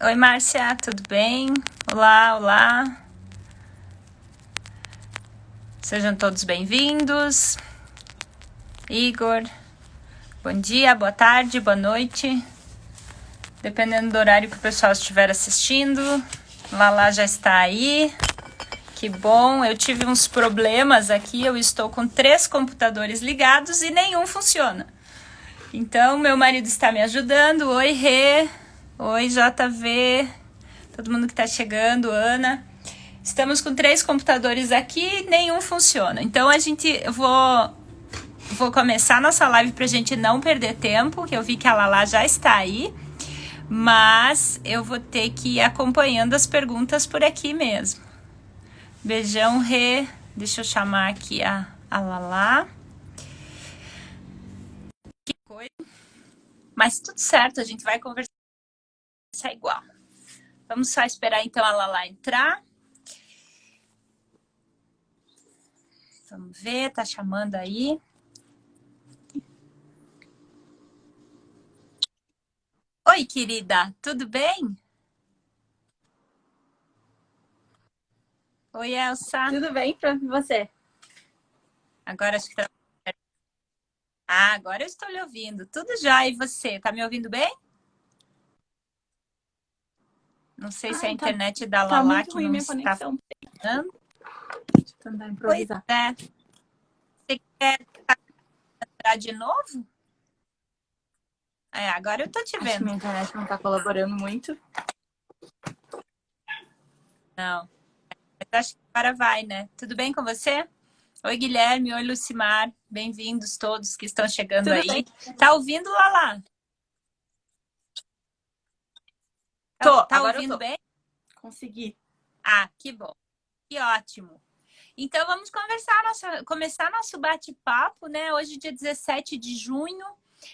Oi, Márcia, tudo bem? Olá, olá. Sejam todos bem-vindos. Igor, bom dia, boa tarde, boa noite. Dependendo do horário que o pessoal estiver assistindo. Lala já está aí. Que bom, eu tive uns problemas aqui. Eu estou com 3 computadores ligados e nenhum funciona. Então, meu marido está me ajudando. Oi, Rê. Oi, JV. Todo mundo que está chegando, Ana. Estamos com 3 computadores aqui, nenhum funciona. Então, vou começar nossa live para a gente não perder tempo, que eu vi que a Lala já está aí. Mas eu vou ter que ir acompanhando as perguntas por aqui mesmo. Beijão, Rê. Deixa eu chamar aqui a Lala. Que coisa. Mas tudo certo, a gente vai conversar igual. Vamos só esperar então a Lala entrar. Vamos ver, tá chamando aí. Oi, querida, tudo bem? Oi, Elsa. Tudo bem pra você? Agora acho que tá... Ah, agora eu estou lhe ouvindo. Tudo já, e você? Tá me ouvindo bem? Não sei se é a internet da Tá Lala muito que ruim não minha está conexão. funcionando. Deixa eu tentar Pois improvisar. é. Você quer entrar de novo? É, agora eu tô te Acho que vendo. minha internet não tá colaborando muito. Não. Mas acho que agora vai, né? Tudo bem com você? Oi, Guilherme. Oi, Lucimar. Bem-vindos todos que estão chegando Tudo aí. bem? Tá ouvindo, Lala? Tá Agora eu ouvindo tô. bem? Consegui. Ah, que bom. Que ótimo. Então, vamos começar nosso bate-papo, né? Hoje, dia 17 de junho.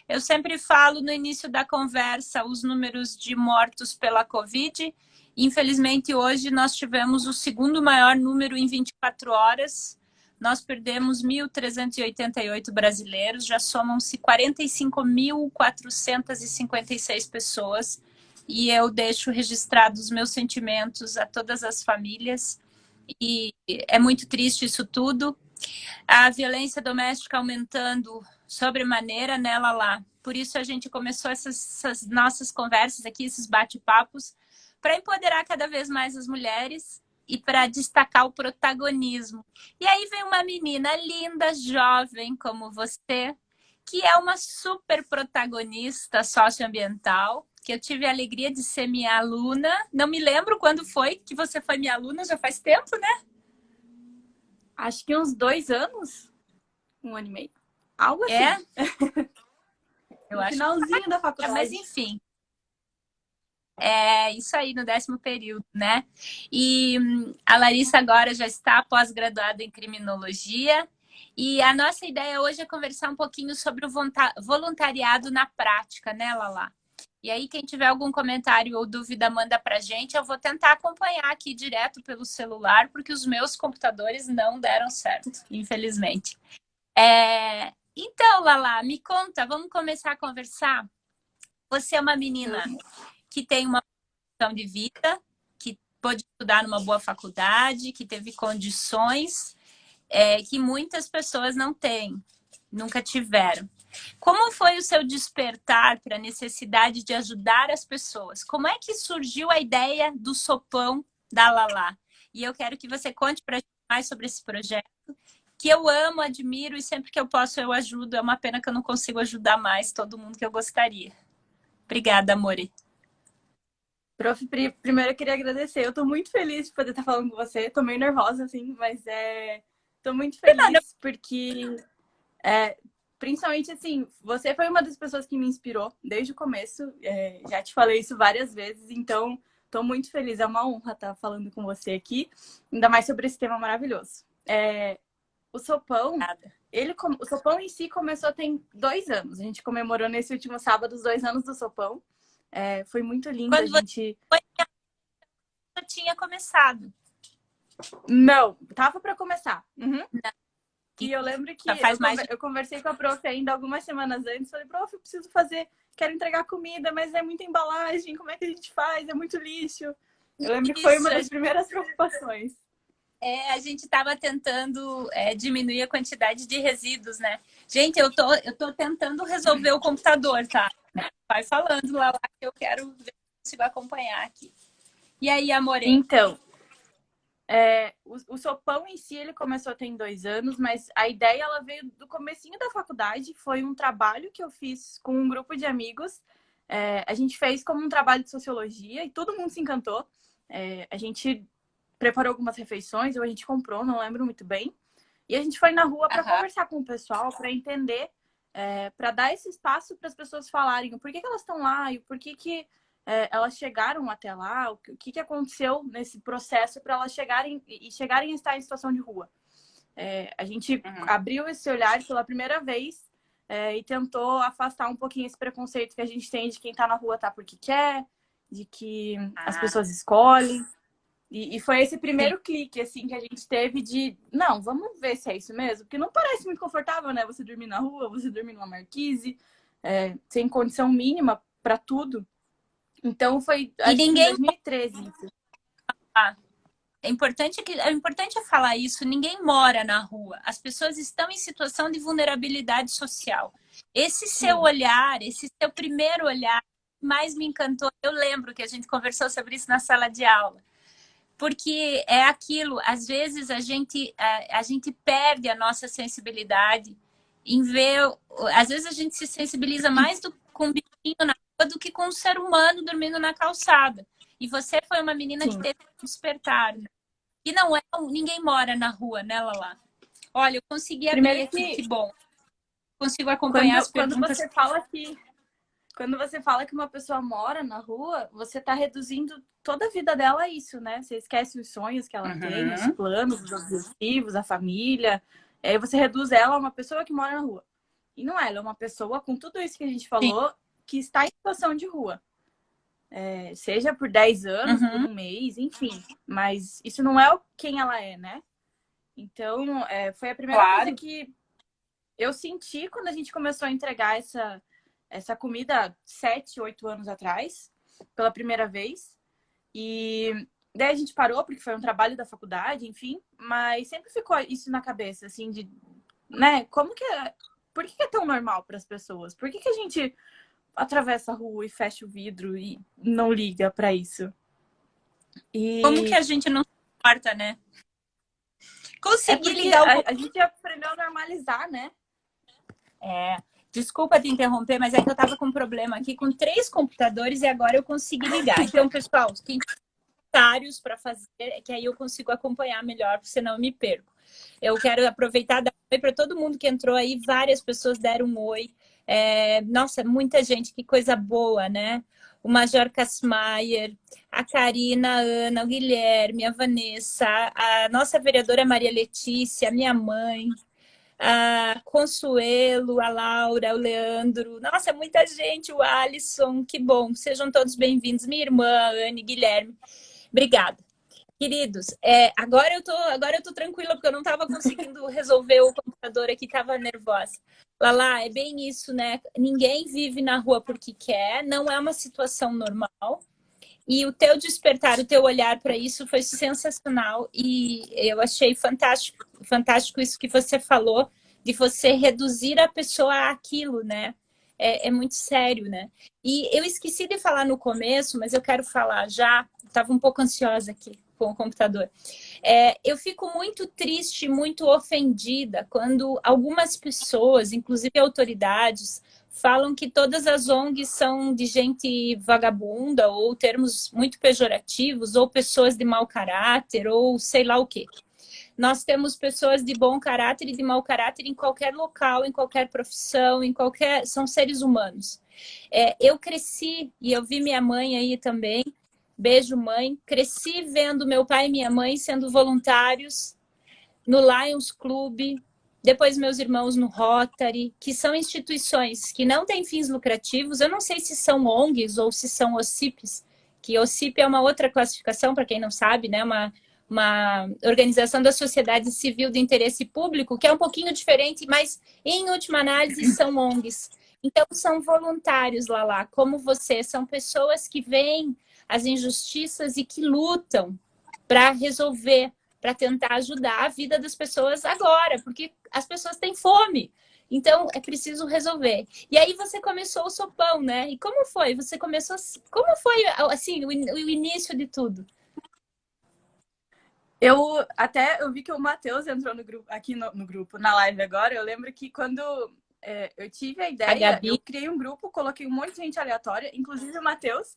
Eu sempre falo no início da conversa os números de mortos pela Covid. Infelizmente, hoje nós tivemos o segundo maior número em 24 horas. Nós perdemos 1.388 brasileiros, já somam-se 45.456 pessoas. E eu deixo registrados os meus sentimentos a todas as famílias. E é muito triste isso tudo. A violência doméstica aumentando sobremaneira, né, Lala? Por isso a gente começou essas nossas conversas aqui, esses bate-papos, para empoderar cada vez mais as mulheres e para destacar o protagonismo. E aí vem uma menina linda, jovem como você, que é uma super protagonista socioambiental, que eu tive a alegria de ser minha aluna. Não me lembro quando foi que você foi minha aluna, já faz tempo, né? Acho que uns 2 anos. 1 ano e meio. Algo assim. É? Eu No acho finalzinho da faculdade. mas enfim. É isso aí, no 10º período, né? E a Larissa agora já está pós-graduada em criminologia. E a nossa ideia hoje é conversar um pouquinho sobre o voluntariado na prática, né, Lala? E aí, quem tiver algum comentário ou dúvida, manda pra gente. Eu vou tentar acompanhar aqui direto pelo celular, porque os meus computadores não deram certo, infelizmente. Então, Lala, me conta, vamos começar a conversar? Você é uma menina que tem uma condição de vida, que pôde estudar numa boa faculdade, que teve condições que muitas pessoas não têm, nunca tiveram. Como foi o seu despertar para a necessidade de ajudar as pessoas? Como é que surgiu a ideia do sopão da Lala? E eu quero que você conte para a gente mais sobre esse projeto, que eu amo, admiro e sempre que eu posso eu ajudo. É uma pena que eu não consigo ajudar mais todo mundo que eu gostaria. Obrigada, Amore. Prof, primeiro eu queria agradecer. Eu tô muito feliz de poder estar falando com você. Tô meio nervosa, assim, mas tô muito feliz porque principalmente, assim, você foi uma das pessoas que me inspirou desde o começo. Já te falei isso várias vezes, então tô muito feliz. É uma honra estar falando com você aqui, ainda mais sobre esse tema maravilhoso. O sopão, o sopão em si começou tem 2 anos. A gente comemorou nesse último sábado os 2 anos do sopão. Foi muito lindo. Quando você foi, já tinha começado. Não, tava para começar. Não. E eu lembro que Já faz mais de... eu conversei com a prof ainda algumas semanas antes. Falei, prof, eu preciso fazer quero entregar comida, mas é muita embalagem, como é que a gente faz? É muito lixo. Eu lembro que Isso, foi uma das primeiras preocupações. a gente estava tentando diminuir a quantidade de resíduos, né? Gente, eu tô tentando resolver o computador, tá? Vai falando lá que eu quero ver se eu consigo acompanhar aqui. E aí, Amore? Então, o sopão em si, ele começou tem 2 anos, mas a ideia ela veio do comecinho da faculdade. Foi um trabalho que eu fiz com um grupo de amigos. A gente fez como um trabalho de sociologia e todo mundo se encantou. A gente preparou algumas refeições, ou a gente comprou, não lembro muito bem. E a gente foi na rua para conversar com o pessoal, para entender, para dar esse espaço para as pessoas falarem o porquê que elas estão lá e o porquê que elas chegaram até lá, o que aconteceu nesse processo para elas chegarem a estar em situação de rua. A gente abriu esse olhar pela primeira vez e tentou afastar um pouquinho esse preconceito que a gente tem de quem está na rua tá porque quer, de que as pessoas escolhem. E foi esse primeiro clique, assim, que a gente teve de... Não, vamos ver se é isso mesmo. Porque não parece muito confortável, né? Você dormir na rua, você dormir numa marquise, sem condição mínima para tudo. Então, foi, acho que em 2013 isso. É importante falar isso. Ninguém mora na rua. As pessoas estão em situação de vulnerabilidade social. Esse seu olhar, esse seu primeiro olhar, mais me encantou. Eu lembro que a gente conversou sobre isso na sala de aula. Porque é aquilo, às vezes a gente perde a nossa sensibilidade em ver... Às vezes a gente se sensibiliza mais com um bichinho na rua do que com um ser humano dormindo na calçada. E você foi uma menina que teve que despertar, né? E não é... Ninguém mora na rua, né, Lala? Olha, eu consegui abrir aqui, que bom. Consigo acompanhar as perguntas. Quando você fala que uma pessoa mora na rua, você está reduzindo toda a vida dela a isso, né? Você esquece os sonhos que ela tem, os planos, os objetivos, a família. Aí você reduz ela a uma pessoa que mora na rua. E não é, ela é uma pessoa com tudo isso que a gente falou, que está em situação de rua. Seja por 10 anos, por um mês, enfim. Mas isso não é quem ela é, né? Então, foi a primeira coisa que eu senti quando a gente começou a entregar essa comida 7, 8 anos atrás, pela primeira vez. E daí a gente parou, porque foi um trabalho da faculdade, enfim. Mas sempre ficou isso na cabeça, assim, de... né? Como que é... Por que é tão normal para as pessoas? Por que a gente atravessa a rua e fecha o vidro e não liga para isso? Como que a gente não se importa, né? Consegui ligar a gente aprendeu a normalizar, né? Desculpa te interromper, mas é que eu tava com um problema aqui com 3 computadores e agora eu consegui ligar. Então, pessoal, tem comentários para fazer, que aí eu consigo acompanhar melhor, porque senão eu me perco. Eu quero aproveitar e dar oi para todo mundo que entrou aí. Várias pessoas deram um oi. Nossa, muita gente, que coisa boa, né? O Major Kassmaier, a Karina, a Ana, o Guilherme, a Vanessa, a nossa vereadora Maria Letícia, a minha mãe, a Consuelo, a Laura, o Leandro. Nossa, muita gente, o Alisson, que bom. Sejam todos bem-vindos. Minha irmã, a Anne, Guilherme. Obrigada. Queridos, agora eu tô tranquila, porque eu não estava conseguindo resolver o computador aqui, estava nervosa. Lala, é bem isso, né? Ninguém vive na rua porque quer, não é uma situação normal. E o teu despertar, o teu olhar para isso foi sensacional. E eu achei fantástico, fantástico isso que você falou, de você reduzir a pessoa àquilo, né? É muito sério, né? E eu esqueci de falar no começo, mas eu quero falar já. Estava um pouco ansiosa aqui com o computador. Eu fico muito triste, muito ofendida quando algumas pessoas, inclusive autoridades, falam que todas as ONGs são de gente vagabunda, ou termos muito pejorativos, ou pessoas de mau caráter, ou sei lá o quê. Nós temos pessoas de bom caráter e de mau caráter em qualquer local, em qualquer profissão, são seres humanos. Eu cresci, e eu vi minha mãe aí também, beijo mãe, cresci vendo meu pai e minha mãe sendo voluntários no Lions Club, depois meus irmãos no Rotary, que são instituições que não têm fins lucrativos. Eu não sei se são ONGs ou se são OCIPs, que OCIP é uma outra classificação, para quem não sabe, né? Uma organização da sociedade civil de interesse público, que é um pouquinho diferente, mas, em última análise, são ONGs. Então, são voluntários, Lala, como você, são pessoas que veem as injustiças e que lutam para resolver, para tentar ajudar a vida das pessoas agora, porque as pessoas têm fome. Então, é preciso resolver. E aí você começou o sopão, né? E como foi? Você começou... Como foi, assim, o início de tudo? Eu vi que o Matheus entrou no grupo, aqui no grupo, na live agora. Eu lembro que quando eu tive a A ideia, eu Gabi, criei um grupo, coloquei um monte de gente aleatória, inclusive o Matheus.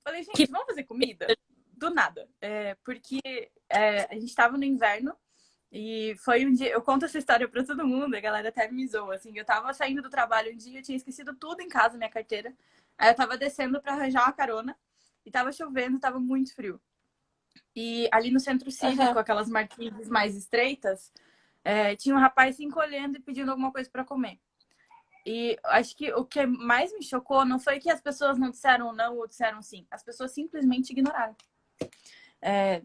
Falei, que gente, vamos fazer comida? Do nada. Porque a gente estava no inverno e foi um dia. Eu conto essa história para todo mundo, a galera até me zoa. Assim, eu tava saindo do trabalho um dia, eu tinha esquecido tudo em casa, minha carteira. Aí eu tava descendo para arranjar uma carona e tava chovendo, tava muito frio. E ali no centro cívico, aquelas marquises mais estreitas, tinha um rapaz se encolhendo e pedindo alguma coisa para comer. E acho que o que mais me chocou não foi que as pessoas não disseram não ou disseram sim. As pessoas simplesmente ignoraram.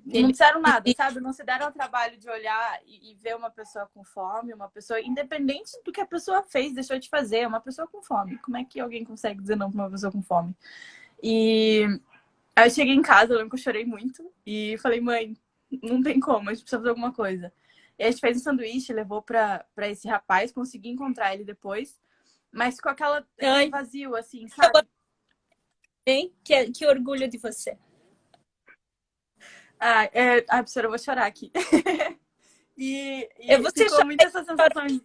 Não ele... disseram nada, sabe? Não se deram ao trabalho de olhar e ver uma pessoa com fome, uma pessoa, independente do que a pessoa fez, deixou de fazer, uma pessoa com fome. Como é que alguém consegue dizer não para uma pessoa com fome? E aí eu cheguei em casa, eu lembro que eu chorei muito e falei, mãe, não tem como, a gente precisa fazer alguma coisa. E a gente fez um sanduíche, levou pra esse rapaz, consegui encontrar ele depois, mas ficou aquele Ai, vazio, assim, sabe? hein? Que orgulho de você. Professora, eu vou chorar aqui. Eu E vou ser ficou muito chorando. essa sensação de...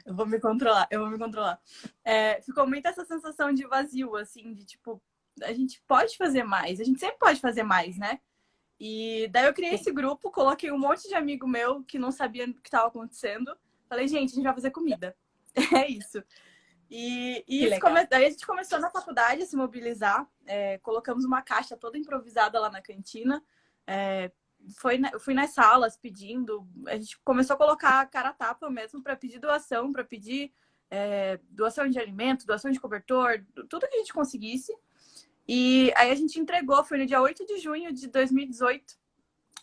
Eu vou me controlar, eu vou me controlar. Ficou muito essa sensação de vazio, assim, de tipo, a gente pode fazer mais, a gente sempre pode fazer mais, né? E daí eu criei esse grupo, coloquei um monte de amigo meu que não sabia o que estava acontecendo. Falei, gente, a gente vai fazer comida. É isso. Que legal. Daí a gente começou na faculdade a se mobilizar. Colocamos uma caixa toda improvisada lá na cantina. Fui nas salas pedindo. A gente começou a colocar a cara a tapa mesmo para pedir doação, para pedir doação de alimento, doação de cobertor, tudo que a gente conseguisse. E aí a gente entregou, foi no dia 8 de junho de 2018.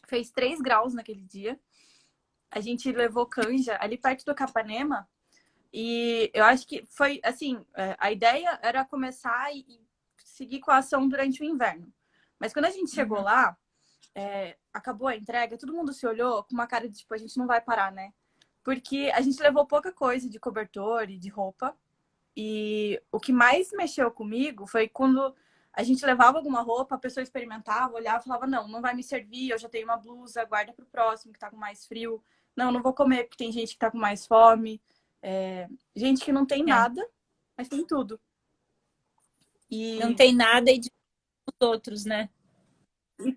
Fez 3 graus naquele dia. A gente levou canja ali perto do Capanema. E eu acho que foi, assim, a ideia era começar e seguir com a ação durante o inverno. Mas quando a gente chegou lá, acabou a entrega, todo mundo se olhou com uma cara de, tipo, a gente não vai parar, né? Porque a gente levou pouca coisa de cobertor e de roupa. E o que mais mexeu comigo foi quando a gente levava alguma roupa, a pessoa experimentava, olhava e falava, não, não vai me servir, eu já tenho uma blusa, guarda para o próximo que tá com mais frio. Não, não vou comer porque tem gente que tá com mais fome. Gente que não tem É. nada, mas tem tudo. Não E, tem nada e de os outros, né?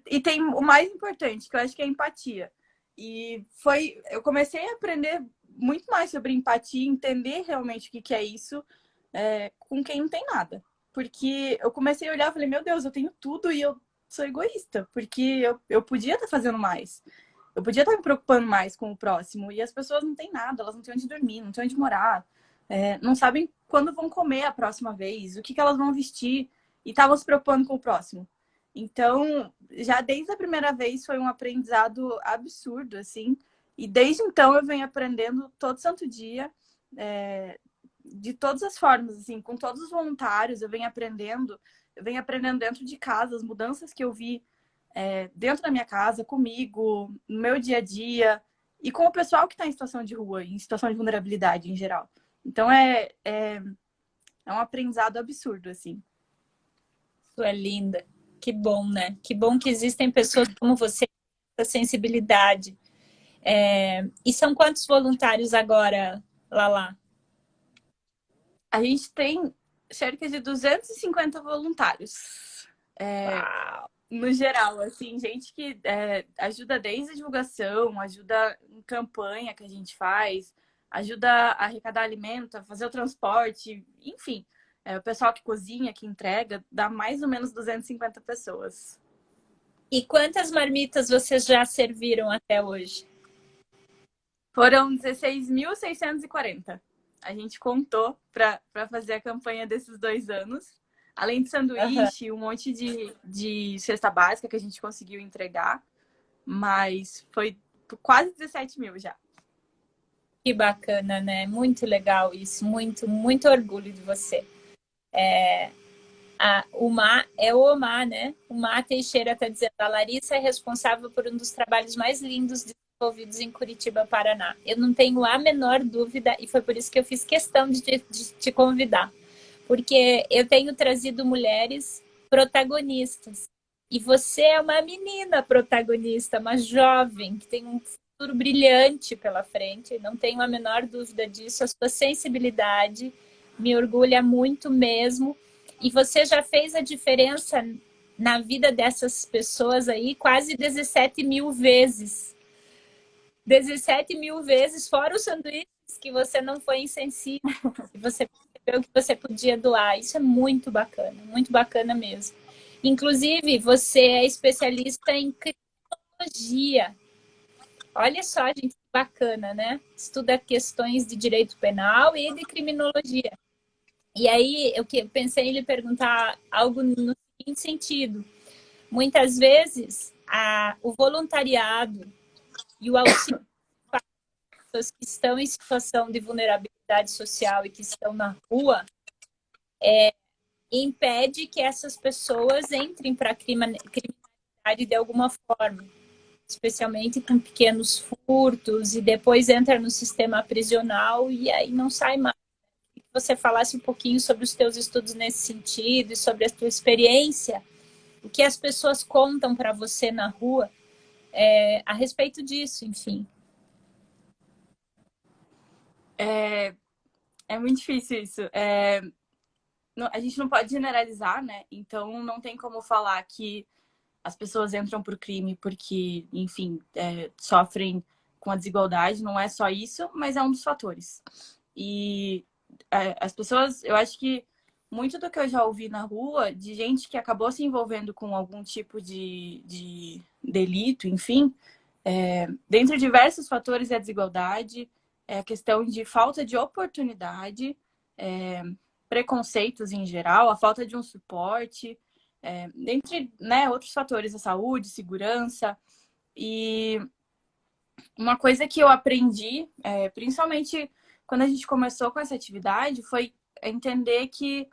e tem o mais importante, que eu acho que é a empatia. Eu comecei a aprender muito mais sobre empatia, entender realmente o que é isso, com quem não tem nada. Porque eu comecei a olhar e falei, meu Deus, eu tenho tudo e eu sou egoísta, porque eu podia estar fazendo mais. Eu podia estar me preocupando mais com o próximo. E as pessoas não têm nada, elas não têm onde dormir, não têm onde morar, não sabem quando vão comer a próxima vez, o que elas vão vestir, e estavam se preocupando com o próximo. Então, já desde a primeira vez foi um aprendizado absurdo, assim. E desde então eu venho aprendendo todo santo dia, de todas as formas, assim, com todos os voluntários, eu venho aprendendo dentro de casa, as mudanças que eu vi dentro da minha casa, comigo, no meu dia a dia, e com o pessoal que está em situação de rua, em situação de vulnerabilidade em geral. Então é um aprendizado absurdo, assim. Tu é linda. Que bom, né? Que bom que existem pessoas como você com essa sensibilidade. E são quantos voluntários agora, Lala? A gente tem cerca de 250 voluntários. Uau! No geral, assim, gente que ajuda desde a divulgação, ajuda em campanha que a gente faz, ajuda a arrecadar alimento, a fazer o transporte, enfim. O pessoal que cozinha, que entrega, dá mais ou menos 250 pessoas. E quantas marmitas vocês já serviram até hoje? Foram 16.640. A gente contou para fazer a campanha desses 2 anos. Além de Aham. sanduíche, um monte de cesta básica que a gente conseguiu entregar. Mas foi quase 17 mil já. Que bacana, né? Muito legal isso. Muito, muito orgulho de você. O Mar é o Omar, né? O Mar Teixeira está dizendo: a Larissa é responsável por um dos trabalhos mais lindos desenvolvidos em Curitiba, Paraná. Eu não tenho a menor dúvida, e foi por isso que eu fiz questão de te convidar. Porque eu tenho trazido mulheres protagonistas. E você é uma menina protagonista, uma jovem, que tem um futuro brilhante pela frente. Não tenho a menor dúvida disso. A sua sensibilidade me orgulha muito mesmo. E você já fez a diferença na vida dessas pessoas aí quase 17 mil vezes. 17 mil vezes, fora os sanduíches que você não foi insensível, que você percebeu que você podia doar. Isso é muito bacana mesmo. Inclusive, você é especialista em criminologia. Olha só, gente, que bacana, né? Estuda questões de direito penal e de criminologia. E aí, eu pensei em lhe perguntar algo no seguinte sentido. Muitas vezes, o voluntariado e o auxílio para as pessoas que estão em situação de vulnerabilidade social e que estão na rua impede que essas pessoas entrem para a criminalidade de alguma forma, especialmente com pequenos furtos, e depois entra no sistema prisional e aí não sai mais. Que você falasse um pouquinho sobre os teus estudos nesse sentido e sobre a tua experiência, o que as pessoas contam para você na rua a respeito disso, enfim. É muito difícil isso. A gente não pode generalizar, né? Então não tem como falar que as pessoas entram pro crime porque, enfim, sofrem com a desigualdade. Não é só isso, mas é um dos fatores. E as pessoas, eu acho que muito do que eu já ouvi na rua, de gente que acabou se envolvendo com algum tipo de delito, enfim, dentre diversos fatores é a desigualdade, é a questão de falta de oportunidade, preconceitos em geral, a falta de um suporte, dentre, né, outros fatores, a saúde, segurança. E uma coisa que eu aprendi, principalmente quando a gente começou com essa atividade, foi entender que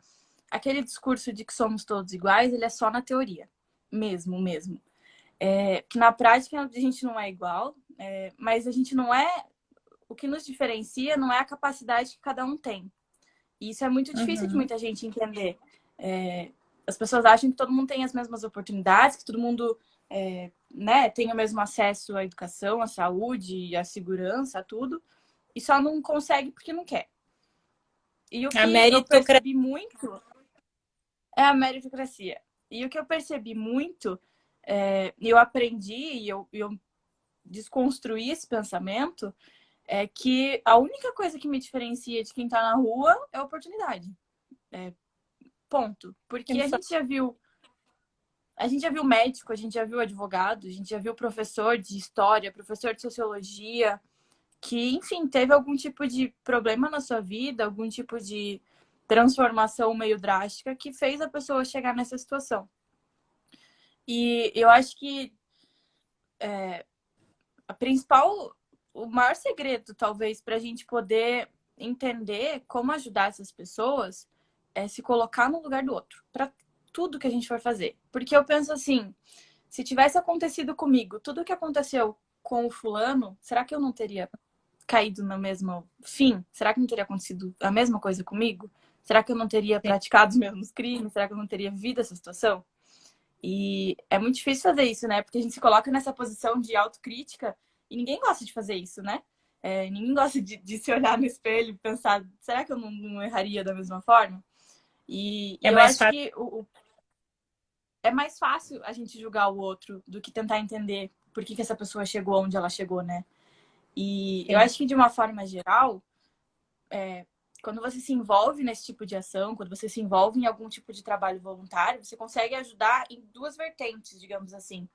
aquele discurso de que somos todos iguais, ele é só na teoria, mesmo. Que na prática a gente não é igual, mas a gente não é... O que nos diferencia não é a capacidade que cada um tem. E isso é muito difícil de muita gente entender. As pessoas acham que todo mundo tem as mesmas oportunidades, que todo mundo né, tem o mesmo acesso à educação, à saúde, à segurança, a tudo, e só não consegue porque não quer. E o que eu percebi muito é a meritocracia. E o que eu percebi muito, eu aprendi e eu desconstruí esse pensamento, é que a única coisa que me diferencia de quem tá na rua é a oportunidade. Ponto. Porque a gente já viu médico, a gente já viu advogado, a gente já viu professor de história, professor de sociologia, que, enfim, teve algum tipo de problema na sua vida, algum tipo de transformação meio drástica que fez a pessoa chegar nessa situação. E eu acho que o maior segredo, talvez, para a gente poder entender como ajudar essas pessoas é se colocar no lugar do outro, para tudo que a gente for fazer. Porque eu penso assim, se tivesse acontecido comigo tudo o que aconteceu com o fulano, será que eu não teria caído no mesmo fim? Será que não teria acontecido a mesma coisa comigo? Será que eu não teria praticado os mesmos crimes? Será que eu não teria vivido essa situação? E é muito difícil fazer isso, né? Porque a gente se coloca nessa posição de autocrítica e ninguém gosta de fazer isso, né? Ninguém gosta de se olhar no espelho e pensar, será que eu não erraria da mesma forma? E eu acho que é mais fácil a gente julgar o outro do que tentar entender por que essa pessoa chegou onde ela chegou, né? E eu acho que, de uma forma geral, quando você se envolve nesse tipo de ação, quando você se envolve em algum tipo de trabalho voluntário, você consegue ajudar em duas vertentes, digamos assim.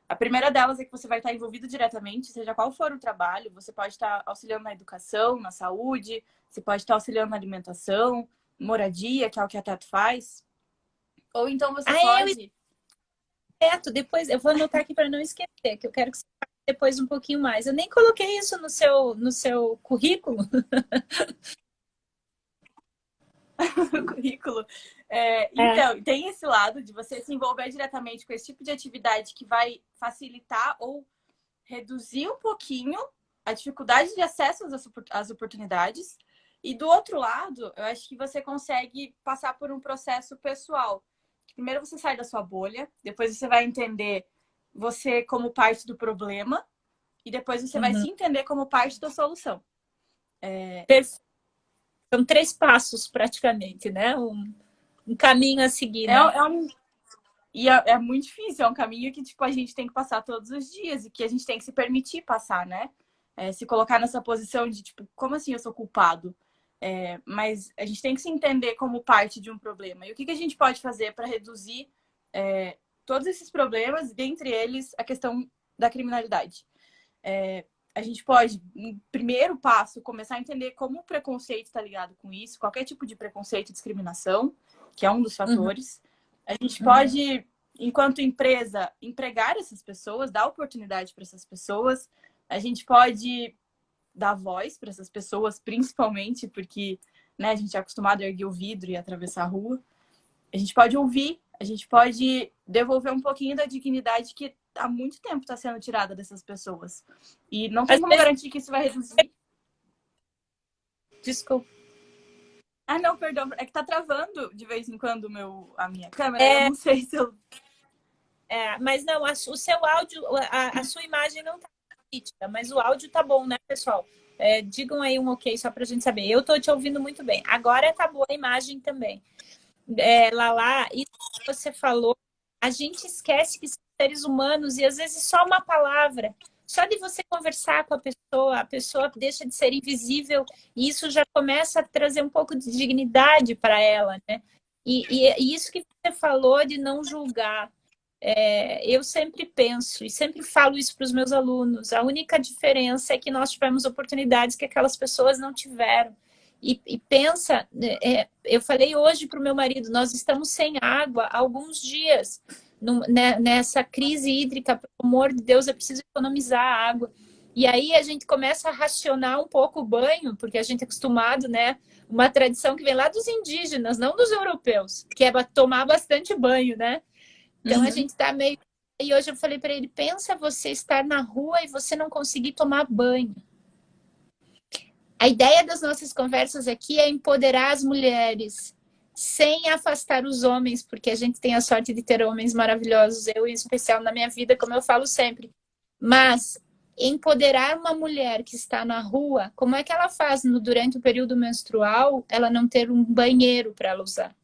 A primeira delas é que você vai estar envolvido diretamente, seja qual for o trabalho, você pode estar auxiliando na educação, na saúde, você pode estar auxiliando na alimentação, moradia, que é o que a Teto faz. Ou então você pode... Depois eu vou anotar aqui para não esquecer, que eu quero que você depois um pouquinho mais. Eu nem coloquei isso no seu currículo. No currículo. É. Então, tem esse lado de você se envolver diretamente com esse tipo de atividade que vai facilitar ou reduzir um pouquinho a dificuldade de acesso às oportunidades. E do outro lado, eu acho que você consegue passar por um processo pessoal. Primeiro você sai da sua bolha, depois você vai entender você como parte do problema e depois você vai Uhum. se entender como parte da solução. Perfeito. São 3 passos, praticamente, né? Um caminho a seguir, né? E é muito difícil, é um caminho que tipo, a gente tem que passar todos os dias e que a gente tem que se permitir passar, né? Se colocar nessa posição de, tipo, como assim eu sou culpado? Mas a gente tem que se entender como parte de um problema. E o que a gente pode fazer para reduzir todos esses problemas, dentre eles a questão da criminalidade? A gente pode, no primeiro passo, começar a entender como o preconceito está ligado com isso, qualquer tipo de preconceito e discriminação, que é um dos fatores. A gente pode, enquanto empresa, empregar essas pessoas, dar oportunidade para essas pessoas. A gente pode dar voz para essas pessoas, principalmente porque, né, a gente é acostumado a erguer o vidro e atravessar a rua. A gente pode ouvir, a gente pode devolver um pouquinho da dignidade que há muito tempo está sendo tirada dessas pessoas. E não tem como garantir que isso vai reduzir. Desculpa. Ah, não, perdão. É que tá travando de vez em quando a minha câmera. Eu não sei se eu... Mas não, o seu áudio, a sua imagem não tá crítica, mas o áudio tá bom, né, pessoal? Digam aí um ok só pra gente saber. Eu tô te ouvindo muito bem. Agora tá boa a imagem também. Lala, isso que você falou, a gente esquece que são seres humanos e às vezes só uma palavra, só de você conversar com a pessoa deixa de ser invisível e isso já começa a trazer um pouco de dignidade para ela, né? E isso que você falou de não julgar, eu sempre penso e sempre falo isso para os meus alunos, a única diferença é que nós tivemos oportunidades que aquelas pessoas não tiveram. E pensa, eu falei hoje para o meu marido, nós estamos sem água há alguns dias, nessa crise hídrica, pelo amor de Deus, é preciso economizar a água. E aí a gente começa a racionar um pouco o banho, porque a gente é acostumado, né? Uma tradição que vem lá dos indígenas, não dos europeus, que é tomar bastante banho, né? Então a gente tá meio... E hoje eu falei para ele, pensa você estar na rua e você não conseguir tomar banho. A ideia das nossas conversas aqui é empoderar as mulheres, sem afastar os homens, porque a gente tem a sorte de ter homens maravilhosos, eu em especial na minha vida, como eu falo sempre. Mas empoderar uma mulher que está na rua, como é que ela faz durante o período menstrual, ela não ter um banheiro para ela usar?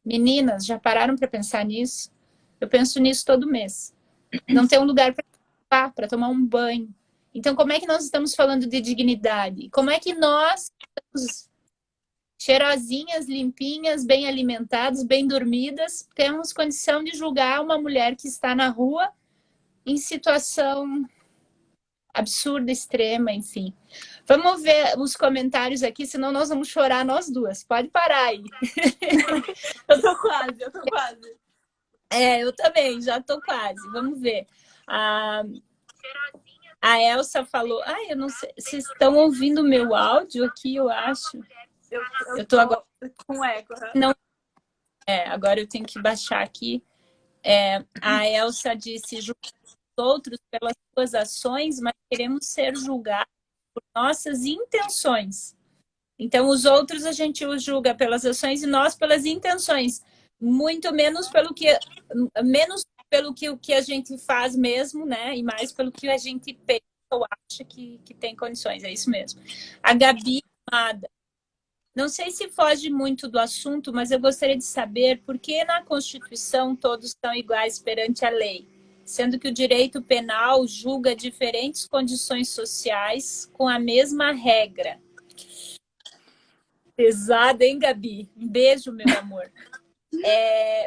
Meninas, já pararam para pensar nisso? Eu penso nisso todo mês. Não ter um lugar para tomar um banho. Então, como é que nós estamos falando de dignidade? Como é que nós, cheirosinhas, limpinhas, bem alimentadas, bem dormidas, temos condição de julgar uma mulher que está na rua em situação absurda, extrema, enfim. Vamos ver os comentários aqui, senão nós vamos chorar nós duas. Pode parar aí. Eu tô quase. Eu também, já tô quase. Vamos ver. A Elsa falou... eu não sei... Vocês estão ouvindo o meu áudio aqui, eu acho? Eu tô agora com eco. Não. Agora eu tenho que baixar aqui. A Elsa disse... Julgar os outros pelas suas ações, mas queremos ser julgados por nossas intenções. Então, os outros a gente os julga pelas ações e nós pelas intenções. Muito menos pelo que o que a gente faz mesmo, né? E mais pelo que a gente pensa ou acha que tem condições. É isso mesmo. A Gabi Amada. Não sei se foge muito do assunto, mas eu gostaria de saber por que na Constituição todos são iguais perante a lei, sendo que o direito penal julga diferentes condições sociais com a mesma regra. Pesada, hein, Gabi? Um beijo, meu amor.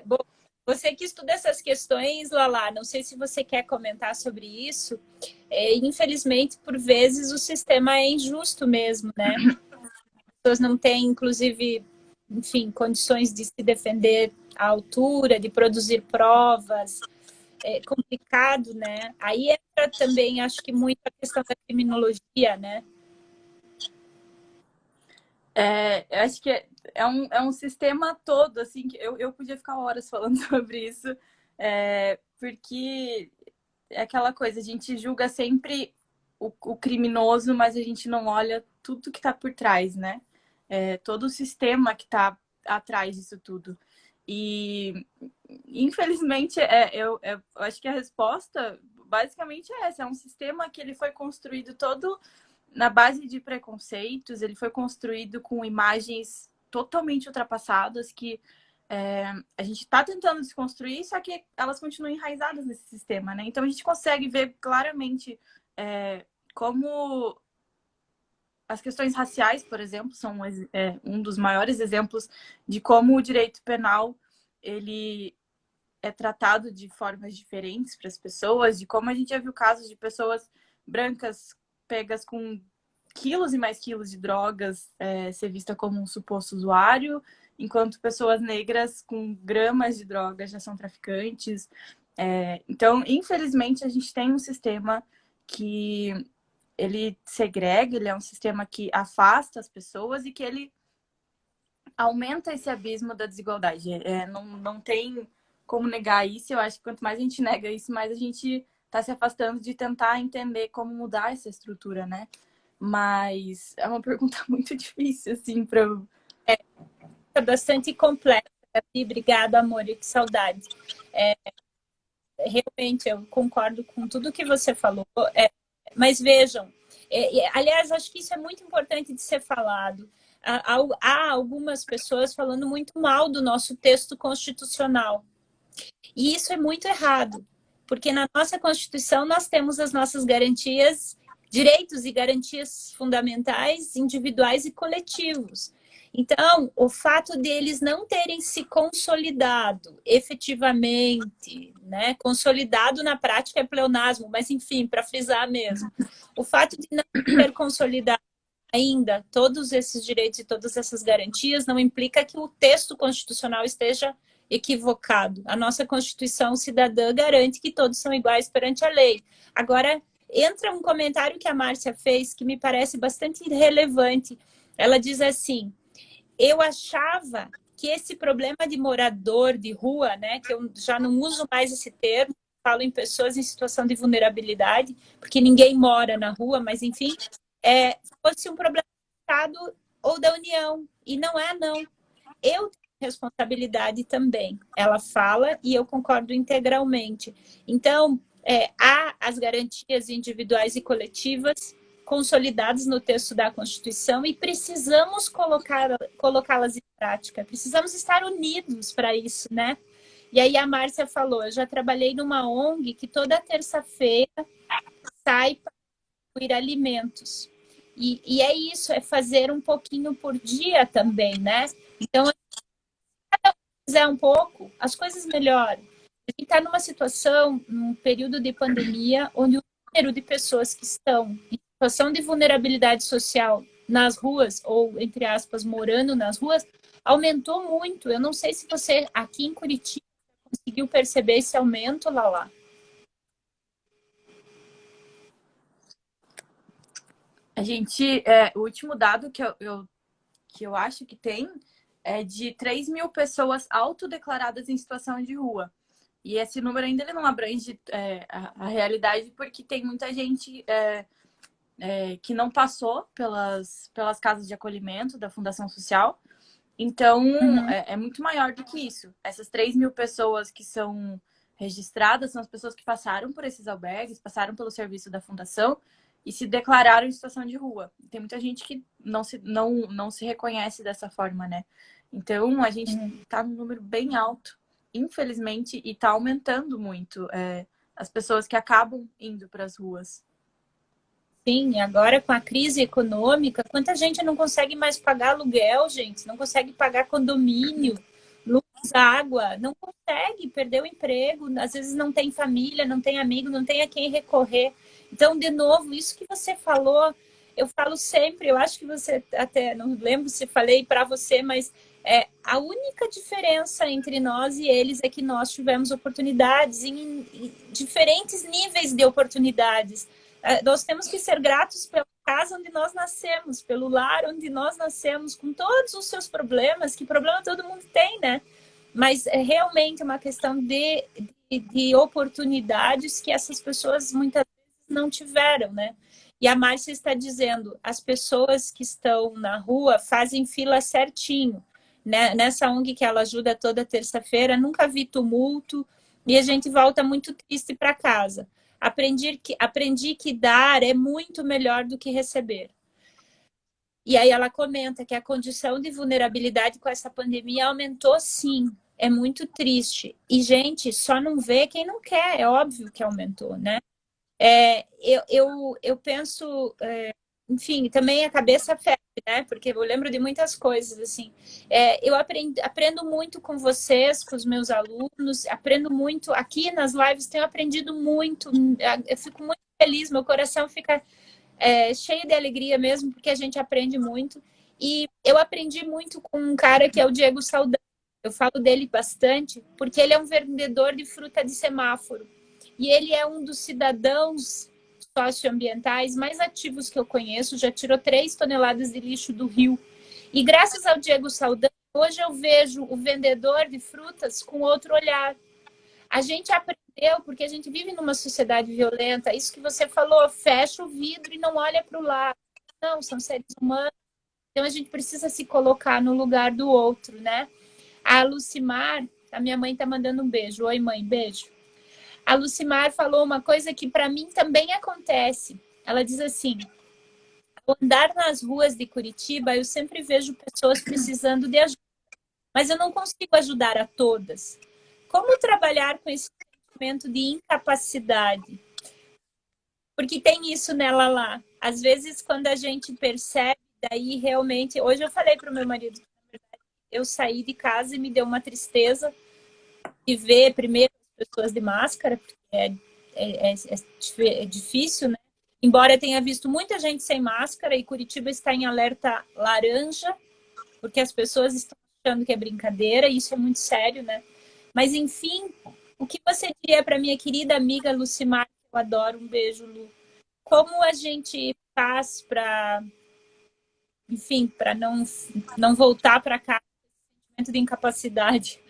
Bom, você que estuda essas questões, Lala, não sei se você quer comentar sobre isso. Infelizmente, por vezes, o sistema é injusto mesmo, né? As pessoas não têm, inclusive, enfim, condições de se defender à altura, de produzir provas. complicado, né? Aí entra também, acho que muito a questão da criminologia, né? Eu acho que é um sistema todo, assim, que eu podia ficar horas falando sobre isso, porque é aquela coisa, a gente julga sempre o criminoso, mas a gente não olha tudo que está por trás, né? Todo o sistema que está atrás disso tudo. E, infelizmente, eu acho que a resposta basicamente é essa. É um sistema que ele foi construído todo na base de preconceitos, ele foi construído com imagens totalmente ultrapassadas que a gente está tentando desconstruir, só que elas continuam enraizadas nesse sistema, né? Então a gente consegue ver claramente como as questões raciais, por exemplo, são um dos maiores exemplos de como o direito penal ele é tratado de formas diferentes para as pessoas, de como a gente já viu casos de pessoas brancas pegas com quilos e mais quilos de drogas ser vista como um suposto usuário, enquanto pessoas negras com gramas de drogas já são traficantes. Então, infelizmente, a gente tem um sistema que ele segrega, ele é um sistema que afasta as pessoas e que ele aumenta esse abismo da desigualdade. Não tem como negar isso. Eu acho que quanto mais a gente nega isso, mais a gente está se afastando de tentar entender como mudar essa estrutura, né? Mas é uma pergunta muito difícil, assim, para eu... É bastante complexa. Obrigada, amor, e que saudade. Realmente, eu concordo com tudo que você falou. Mas vejam, aliás, acho que isso é muito importante de ser falado. Há algumas pessoas falando muito mal do nosso texto constitucional. E isso é muito errado, porque na nossa Constituição nós temos as nossas garantias, direitos e garantias fundamentais, individuais e coletivos. Então, o fato deles não terem se consolidado efetivamente, né? Consolidado na prática é pleonasmo, mas enfim, para frisar mesmo. O fato de não ter consolidado ainda todos esses direitos e todas essas garantias não implica que o texto constitucional esteja equivocado. A nossa Constituição cidadã garante que todos são iguais perante a lei. Agora, entra um comentário que a Márcia fez que me parece bastante relevante. Ela diz assim: eu achava que esse problema de morador de rua, né, que eu já não uso mais esse termo, falo em pessoas em situação de vulnerabilidade, porque ninguém mora na rua, mas enfim, fosse um problema do Estado ou da União. E não é, não. Eu tenho responsabilidade também. Ela fala e eu concordo integralmente. Então, há as garantias individuais e coletivas consolidadas no texto da Constituição e precisamos colocá-las em prática. Precisamos estar unidos para isso, né? E aí a Márcia falou, eu já trabalhei numa ONG que toda terça-feira sai para distribuir alimentos. E é isso, é fazer um pouquinho por dia também, né? Então, se cada um fizer um pouco, as coisas melhoram. A gente está numa situação, num período de pandemia, onde o número de pessoas que estão em situação de vulnerabilidade social nas ruas, ou, entre aspas, morando nas ruas, aumentou muito. Eu não sei se você, aqui em Curitiba, conseguiu perceber esse aumento, Lala. A gente, o último dado que eu acho que tem é de 3 mil pessoas autodeclaradas em situação de rua. E esse número ainda ele não abrange a realidade, porque tem muita gente que não passou pelas casas de acolhimento da Fundação Social. Então, é muito maior do que isso. Essas 3 mil pessoas que são registradas são as pessoas que passaram por esses albergues, passaram pelo serviço da Fundação e se declararam em situação de rua. Tem muita gente que não se reconhece dessa forma, né? Então, a gente está num número bem alto, infelizmente, e está aumentando muito as pessoas que acabam indo para as ruas. Sim, agora com a crise econômica, quanta gente não consegue mais pagar aluguel, gente, não consegue pagar condomínio, luz, água, não consegue, perdeu o emprego, às vezes não tem família, não tem amigo, não tem a quem recorrer. Então, de novo, isso que você falou, eu falo sempre, eu acho que você até, não lembro se falei para você, mas A única diferença entre nós e eles é que nós tivemos oportunidades em diferentes níveis de oportunidades. Nós temos que ser gratos pela casa onde nós nascemos, pelo lar onde nós nascemos, com todos os seus problemas, que problema todo mundo tem, né? Mas é realmente uma questão de oportunidades que essas pessoas muitas vezes não tiveram, né? E a Márcia está dizendo, as pessoas que estão na rua fazem fila certinho, né? Nessa ONG que ela ajuda toda terça-feira, nunca vi tumulto e a gente volta muito triste para casa. Aprendi que dar é muito melhor do que receber. E aí ela comenta que a condição de vulnerabilidade com essa pandemia aumentou sim. É muito triste. E, gente, só não vê quem não quer. É óbvio que aumentou, né? Eu penso... enfim, também a cabeça ferve, né? Porque eu lembro de muitas coisas, assim. Eu aprendo muito com vocês, com os meus alunos. Aprendo muito. Aqui nas lives tenho aprendido muito. Eu fico muito feliz. Meu coração fica... cheio de alegria mesmo, porque a gente aprende muito. E eu aprendi muito com um cara que é o Diego Saldanha. Eu falo dele bastante, porque ele é um vendedor de fruta de semáforo. E ele é um dos cidadãos socioambientais mais ativos que eu conheço, já tirou 3 toneladas de lixo do rio. E graças ao Diego Saldanha, hoje eu vejo o vendedor de frutas com outro olhar. A gente aprendeu, porque a gente vive numa sociedade violenta, isso que você falou, fecha o vidro e não olha para o lado. Não, são seres humanos. Então a gente precisa se colocar no lugar do outro, né? A Lucimar, a minha mãe tá mandando um beijo. Oi, mãe, beijo. A Lucimar falou uma coisa que para mim também acontece. Ela diz assim: ao andar nas ruas de Curitiba, eu sempre vejo pessoas precisando de ajuda, mas eu não consigo ajudar a todas. Como trabalhar com esse sentimento de incapacidade? Porque tem isso nela lá. Às vezes, quando a gente percebe, daí realmente... Hoje eu falei para o meu marido, eu saí de casa e me deu uma tristeza de ver primeiro as pessoas de máscara, porque é difícil, né? Embora eu tenha visto muita gente sem máscara e Curitiba está em alerta laranja, porque as pessoas estão achando que é brincadeira, e isso é muito sério, né? Mas, enfim, o que você diria para minha querida amiga Lucimar, que eu adoro, um beijo, Lu. Como a gente faz para, enfim, para não voltar para cá com sentimento de incapacidade?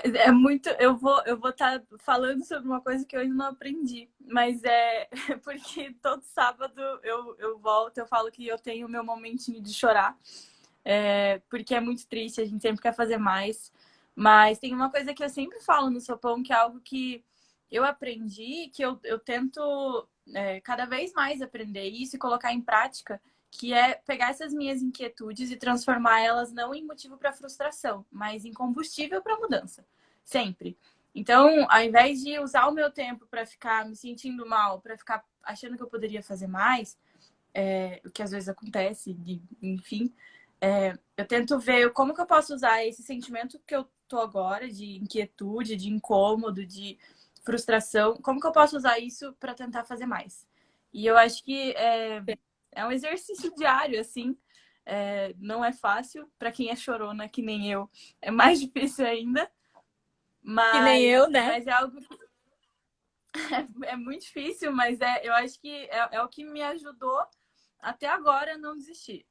É muito. Eu vou estar falando sobre uma coisa que eu ainda não aprendi, mas é porque todo sábado eu volto, eu falo que eu tenho o meu momentinho de chorar, porque é muito triste, a gente sempre quer fazer mais. Mas tem uma coisa que eu sempre falo no Sopão, que é algo que eu aprendi, que eu tento cada vez mais aprender isso e colocar em prática, que é pegar essas minhas inquietudes e transformar elas não em motivo para frustração, mas em combustível para mudança. Sempre. Então, ao invés de usar o meu tempo para ficar me sentindo mal, para ficar achando que eu poderia fazer mais, o que às vezes acontece, enfim, eu tento ver como que eu posso usar esse sentimento que eu tô agora, de inquietude, de incômodo, de frustração, como que eu posso usar isso para tentar fazer mais. E eu acho que é um exercício diário, assim. Não é fácil para quem é chorona, que nem eu. É mais difícil ainda. Que nem eu, né? Mas é algo que é muito difícil, mas eu acho que é o que me ajudou até agora a não desistir.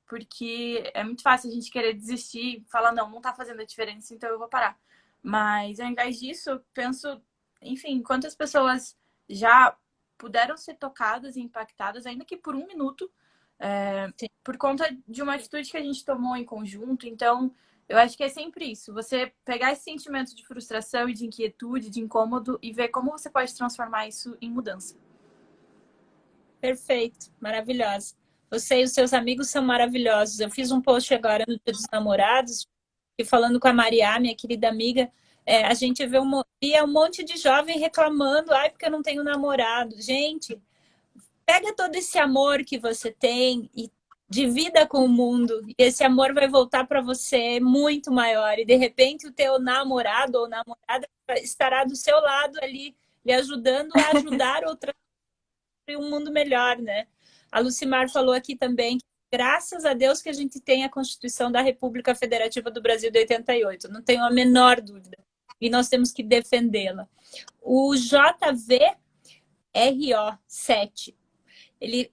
Porque é muito fácil a gente querer desistir e falar, não tá fazendo a diferença, então eu vou parar. Mas ao invés disso, eu penso, enfim, quantas pessoas já puderam ser tocadas e impactadas, ainda que por um minuto, por conta de uma atitude que a gente tomou em conjunto. Então, eu acho que é sempre isso. Você pegar esse sentimento de frustração e de inquietude, de incômodo e ver como você pode transformar isso em mudança. Perfeito, maravilhosa. Você e os seus amigos são maravilhosos. Eu fiz um post agora no Dia dos Namorados, e falando com a Maria, minha querida amiga, a gente via um monte de jovem reclamando, ai, porque eu não tenho namorado. Gente, pega todo esse amor que você tem e divida com o mundo. E esse amor vai voltar para você muito maior. E de repente o teu namorado ou namorada estará do seu lado ali, lhe ajudando a ajudar outras um mundo melhor, né? A Lucimar falou aqui também que Graças a Deus que a gente tem a Constituição da República Federativa do Brasil de 88, não tenho a menor dúvida. E nós temos que defendê-la. O JVRO7,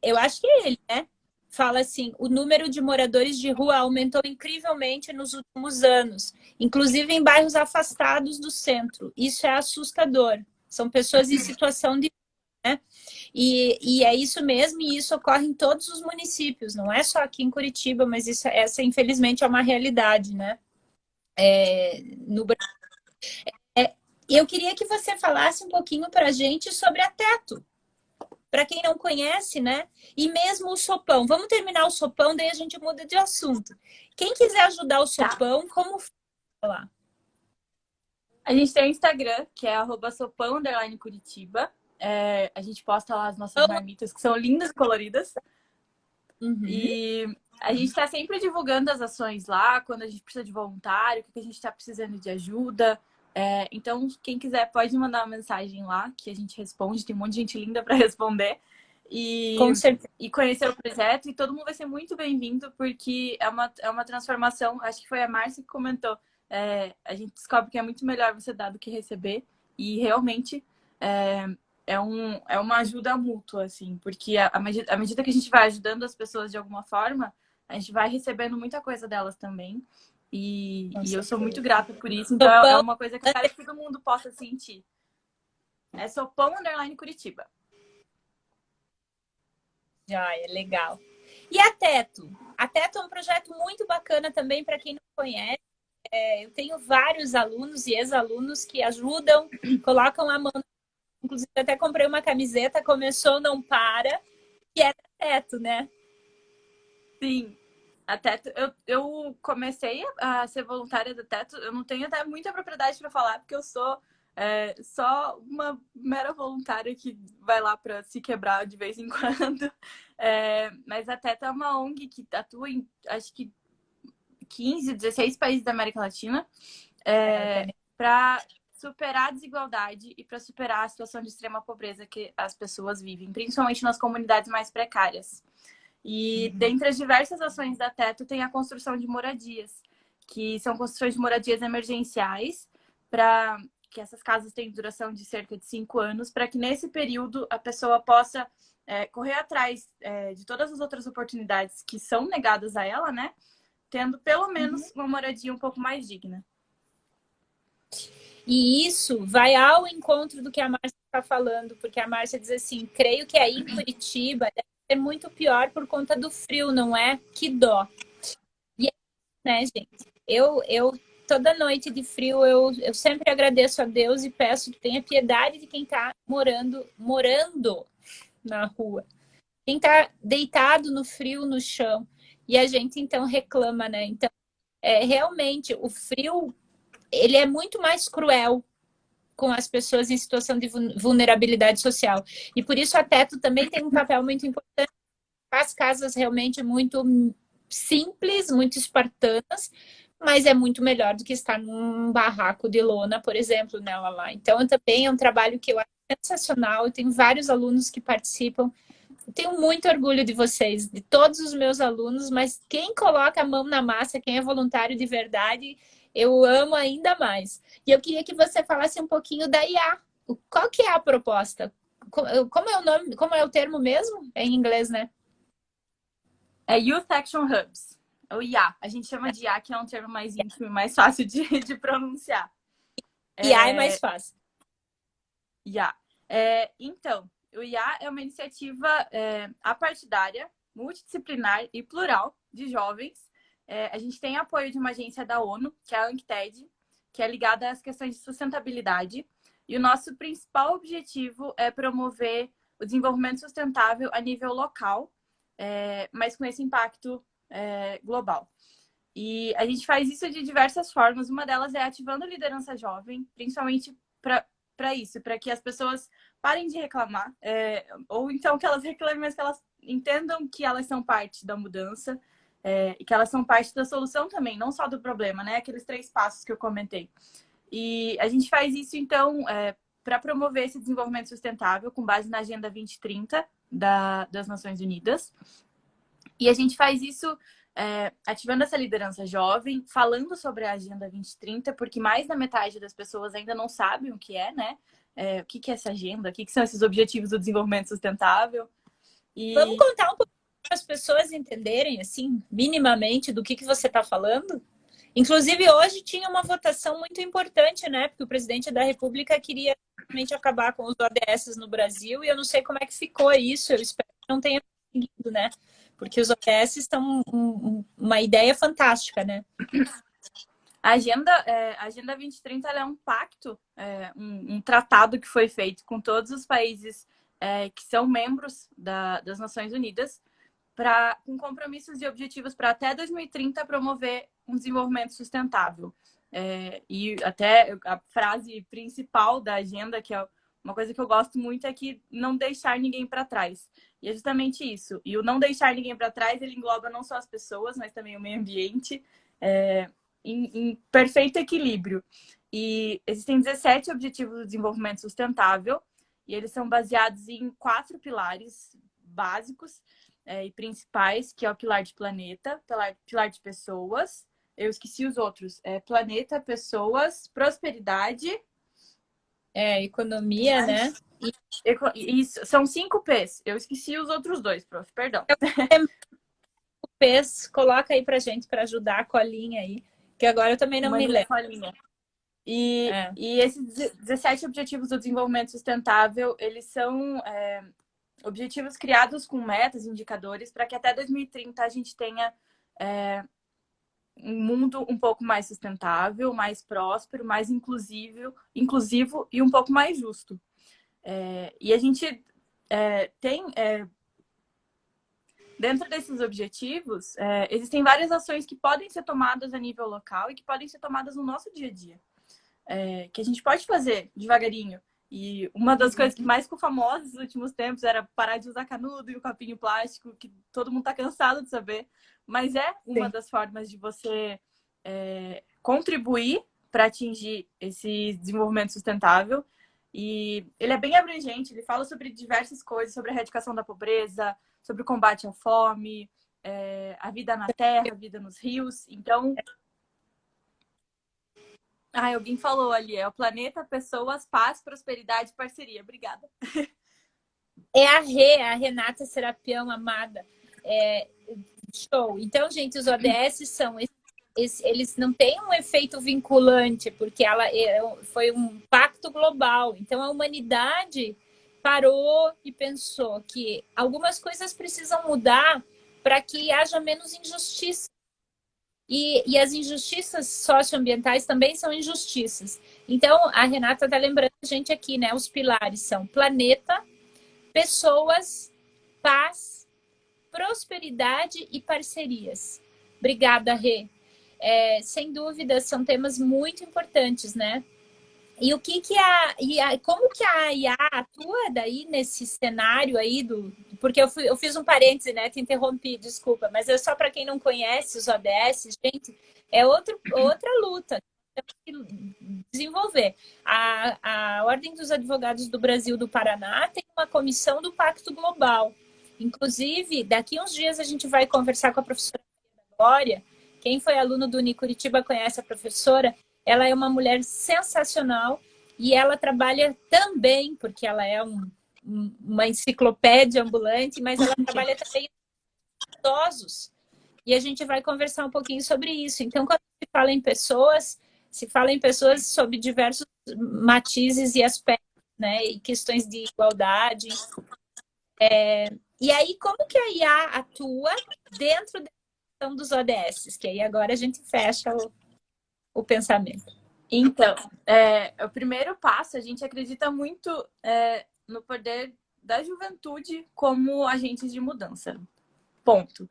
eu acho que é ele, né? Fala assim, o número de moradores de rua aumentou incrivelmente nos últimos anos, inclusive em bairros afastados do centro. Isso é assustador. São pessoas em situação de... né? E é isso mesmo, e isso ocorre em todos os municípios, não é só aqui em Curitiba, mas essa infelizmente é uma realidade, né? No Brasil. Eu queria que você falasse um pouquinho para a gente sobre a Teto. Para quem não conhece, né? E mesmo o sopão. Vamos terminar o sopão, daí a gente muda de assunto. Quem quiser ajudar o sopão, como falar? A gente tem o Instagram, que é @sopão_Curitiba. A gente posta lá as nossas marmitas, que são lindas e coloridas. Uhum. E a gente está sempre divulgando as ações lá, quando a gente precisa de voluntário, o que a gente está precisando de ajuda. Então, quem quiser pode mandar uma mensagem lá, que a gente responde. Tem um monte de gente linda para responder. Com certeza. E conhecer o projeto. E todo mundo vai ser muito bem-vindo, porque é uma transformação. Acho que foi a Márcia que comentou. A gente descobre que é muito melhor você dar do que receber. E realmente é uma ajuda mútua, assim. Porque à medida que a gente vai ajudando as pessoas de alguma forma, a gente vai recebendo muita coisa delas também. E eu sou muito grata por isso. Então, é uma coisa que eu quero que todo mundo possa sentir. É Sopão_Curitiba. Já é legal. E a Teto? A Teto é um projeto muito bacana também para quem não conhece. Eu tenho vários alunos e ex-alunos que ajudam, colocam a mão. Inclusive, até comprei uma camiseta, Começou, Não Para, que é da Teto, né? Sim. A Teto, eu comecei a ser voluntária da Teto. Eu não tenho até muita propriedade para falar, porque eu sou só uma mera voluntária que vai lá para se quebrar de vez em quando. Mas a Teto é uma ONG que atua em, acho que, 15, 16 países da América Latina, para superar a desigualdade e para superar a situação de extrema pobreza que as pessoas vivem, principalmente nas comunidades mais precárias. E dentre as diversas ações da Teto tem a construção de moradias, que são construções de moradias emergenciais, para que essas casas tenham duração de cerca de 5 anos, para que nesse período a pessoa possa correr atrás de todas as outras oportunidades que são negadas a ela, né? Tendo pelo menos uma moradia um pouco mais digna. E isso vai ao encontro do que a Márcia está falando, porque a Márcia diz assim, creio que aí em Curitiba deve ser muito pior por conta do frio, não é? Que dó. E né, gente? Eu toda noite de frio, eu sempre agradeço a Deus e peço que tenha piedade de quem está morando na rua. Quem está deitado no frio, no chão. E a gente, então, reclama, né? Então, realmente, o frio, ele é muito mais cruel com as pessoas em situação de vulnerabilidade social. E por isso a Teto também tem um papel muito importante. Faz casas realmente muito simples, muito espartanas, mas é muito melhor do que estar num barraco de lona, por exemplo, né, lá. Então, também é um trabalho que eu acho sensacional. Eu tenho vários alunos que participam. Eu tenho muito orgulho de vocês, de todos os meus alunos, mas quem coloca a mão na massa, quem é voluntário de verdade, eu amo ainda mais. E eu queria que você falasse um pouquinho da IA. Qual que é a proposta? Como é o nome? Como é o termo mesmo? É em inglês, né? Youth Action Hubs. O IA. A gente chama de IA, que é um termo mais íntimo e mais fácil de pronunciar. IA é mais fácil. IA. Então, o IA é uma iniciativa apartidária, multidisciplinar e plural de jovens. A gente tem apoio de uma agência da ONU, que é a UNCTAD, que é ligada às questões de sustentabilidade. E o nosso principal objetivo é promover o desenvolvimento sustentável a nível local, mas com esse impacto global. E a gente faz isso de diversas formas. Uma delas é ativando a liderança jovem, principalmente para isso, para que as pessoas parem de reclamar, ou então que elas reclamem, mas que elas entendam que elas são parte da mudança e que elas são parte da solução também, não só do problema, né? Aqueles 3 passos que eu comentei. E a gente faz isso, então, para promover esse desenvolvimento sustentável com base na Agenda 2030 das Nações Unidas. E a gente faz isso ativando essa liderança jovem, falando sobre a Agenda 2030, porque mais da metade das pessoas ainda não sabem o que é, né? O que é essa agenda, o que são esses objetivos do desenvolvimento sustentável. Vamos contar um pouco para as pessoas entenderem, assim, minimamente, do que você está falando? Inclusive, hoje tinha uma votação muito importante, né? Porque o presidente da República queria realmente acabar com os ODS no Brasil, e eu não sei como é que ficou isso, eu espero que não tenha conseguido, né? Porque os ODS são uma ideia fantástica, né? A Agenda 2030 é um pacto, um tratado que foi feito com todos os países que são membros das Nações Unidas, com compromissos e objetivos para até 2030 promover um desenvolvimento sustentável. E até a frase principal da agenda, que é uma coisa que eu gosto muito, é que não deixar ninguém para trás. E é justamente isso. E o não deixar ninguém para trás, ele engloba não só as pessoas, mas também o meio ambiente, em perfeito equilíbrio. E existem 17 Objetivos do Desenvolvimento Sustentável, e eles são baseados em 4 pilares básicos e principais, que é o pilar de planeta, pilar de pessoas, eu esqueci os outros, planeta, pessoas, prosperidade... economia, né? Isso, são 5 P's. Eu esqueci os outros 2, prof, perdão. P's, coloca aí pra gente, para ajudar a colinha aí, que agora eu também não me lembro. E esses 17 Objetivos do Desenvolvimento Sustentável, eles são objetivos criados com metas, indicadores, para que até 2030 a gente tenha um mundo um pouco mais sustentável, mais próspero, mais inclusivo e um pouco mais justo. E a gente tem... Dentro desses objetivos, existem várias ações que podem ser tomadas a nível local e que podem ser tomadas no nosso dia a dia. Que a gente pode fazer devagarinho. E uma das coisas que mais ficou famosa nos últimos tempos era parar de usar canudo e o copinho plástico, que todo mundo está cansado de saber. Mas é uma das formas de você contribuir para atingir esse desenvolvimento sustentável. E ele é bem abrangente, ele fala sobre diversas coisas, sobre a erradicação da pobreza, sobre o combate à fome, a vida na terra, a vida nos rios. Então... alguém falou ali, o planeta, pessoas, paz, prosperidade e parceria. Obrigada. É a Renata Serapião, amada. Show. Então, gente, os ODS são... Eles não têm um efeito vinculante, porque foi um pacto global. Então, a humanidade parou e pensou que algumas coisas precisam mudar para que haja menos injustiça. E as injustiças socioambientais também são injustiças. Então, a Renata está lembrando a gente aqui, né? Os pilares são planeta, pessoas, paz, prosperidade e parcerias. Obrigada, Rê. Sem dúvida, são temas muito importantes, né? E como que a IA atua daí nesse cenário aí porque eu fiz um parêntese, né? Te interrompi, desculpa, mas é só para quem não conhece os ODS, gente, é outra luta que temos que desenvolver. A Ordem dos Advogados do Brasil do Paraná tem uma comissão do Pacto Global. Inclusive, daqui uns dias a gente vai conversar com a professora Glória. Quem foi aluno do Unicuritiba conhece a professora. Ela é uma mulher sensacional e ela trabalha também, porque ela é uma enciclopédia ambulante, mas ela trabalha também com idosos. E a gente vai conversar um pouquinho sobre isso. Então, quando se fala em pessoas sobre diversos matizes e aspectos, né? E questões de igualdade. E aí, como que a IA atua dentro da questão dos ODS? Que aí agora a gente fecha o pensamento. Então, o primeiro passo, a gente acredita muito no poder da juventude como agentes de mudança. Ponto.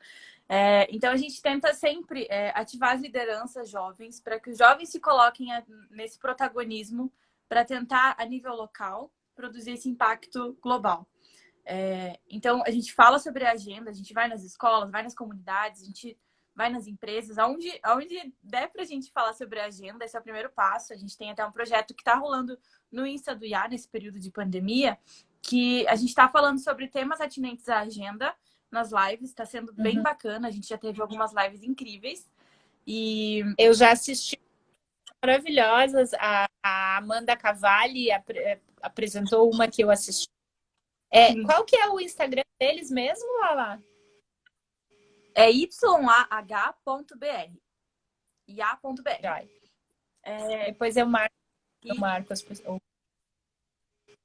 Então, a gente tenta sempre ativar as lideranças jovens para que os jovens se coloquem nesse protagonismo para tentar, a nível local, produzir esse impacto global. Então, a gente fala sobre a agenda, a gente vai nas escolas, vai nas comunidades, a gente vai nas empresas, aonde der para a gente falar sobre a agenda, esse é o primeiro passo. A gente tem até um projeto que está rolando no Insta do IA, nesse período de pandemia, que a gente está falando sobre temas atinentes à agenda nas lives, tá sendo bem bacana. A gente já teve algumas lives incríveis. E eu já assisti maravilhosas. A Amanda Cavalli apresentou uma que eu assisti. Qual que é o Instagram deles mesmo, Lala? É yah.br. Yah.br. Depois eu marco as pessoas.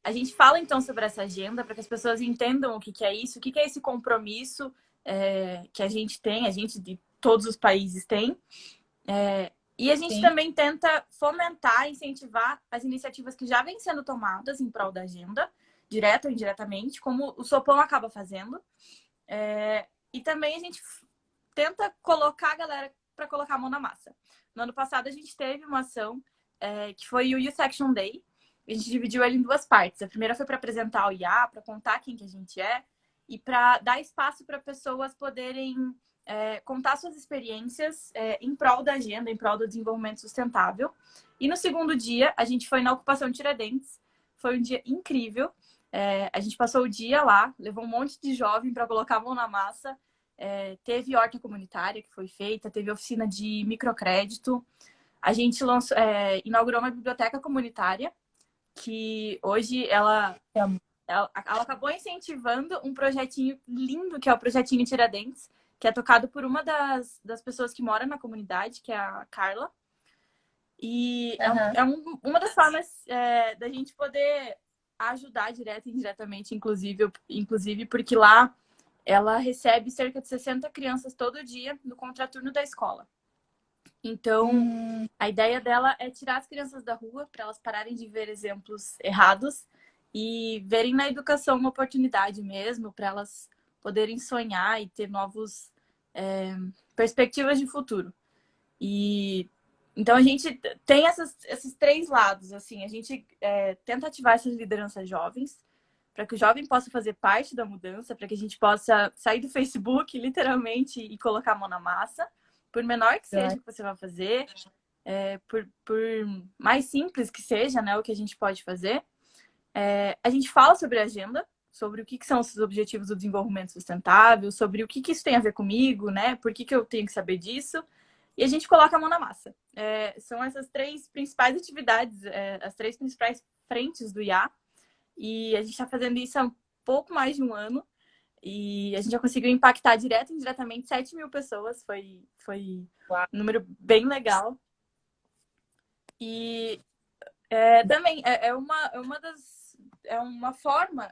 A gente fala então sobre essa agenda para que as pessoas entendam o que é isso, o que é esse compromisso que a gente tem, a gente de todos os países tem. E a gente também tenta fomentar, incentivar as iniciativas que já vêm sendo tomadas em prol da agenda, direto ou indiretamente, como o Sopão acaba fazendo. E também a gente tenta colocar a galera para colocar a mão na massa. No ano passado a gente teve uma ação que foi o Youth Action Day. A gente dividiu ele em duas partes. A primeira foi para apresentar o IA, para contar quem que a gente é e para dar espaço para pessoas poderem contar suas experiências em prol da agenda, em prol do desenvolvimento sustentável. E no segundo dia, a gente foi na Ocupação Tiradentes. Foi um dia incrível. A gente passou o dia lá, levou um monte de jovem para colocar a mão na massa. Teve horta comunitária que foi feita, teve oficina de microcrédito. A gente inaugurou uma biblioteca comunitária que hoje ela acabou incentivando um projetinho lindo, que é o Projetinho Tiradentes, que é tocado por uma das pessoas que mora na comunidade, que é a Carla. E uma das formas da gente poder ajudar direto e indiretamente, inclusive porque lá ela recebe cerca de 60 crianças todo dia no contraturno da escola. Então, a ideia dela é tirar as crianças da rua para elas pararem de ver exemplos errados e verem na educação uma oportunidade mesmo para elas poderem sonhar e ter novos perspectivas de futuro. E então a gente tem esses três lados, assim, a gente tenta ativar essas lideranças jovens para que o jovem possa fazer parte da mudança, para que a gente possa sair do Facebook, literalmente, e colocar a mão na massa, por menor que seja o que você vai fazer, por mais simples que seja, né, o que a gente pode fazer. A gente fala sobre a agenda, sobre o que são os objetivos do desenvolvimento sustentável, sobre o que isso tem a ver comigo, né, por que eu tenho que saber disso, e a gente coloca a mão na massa. São essas três principais atividades, as três principais frentes do IA, e a gente está fazendo isso há um pouco mais de um ano. E a gente já conseguiu impactar direto e indiretamente 7.000 pessoas. Foi um número bem legal. E também é uma forma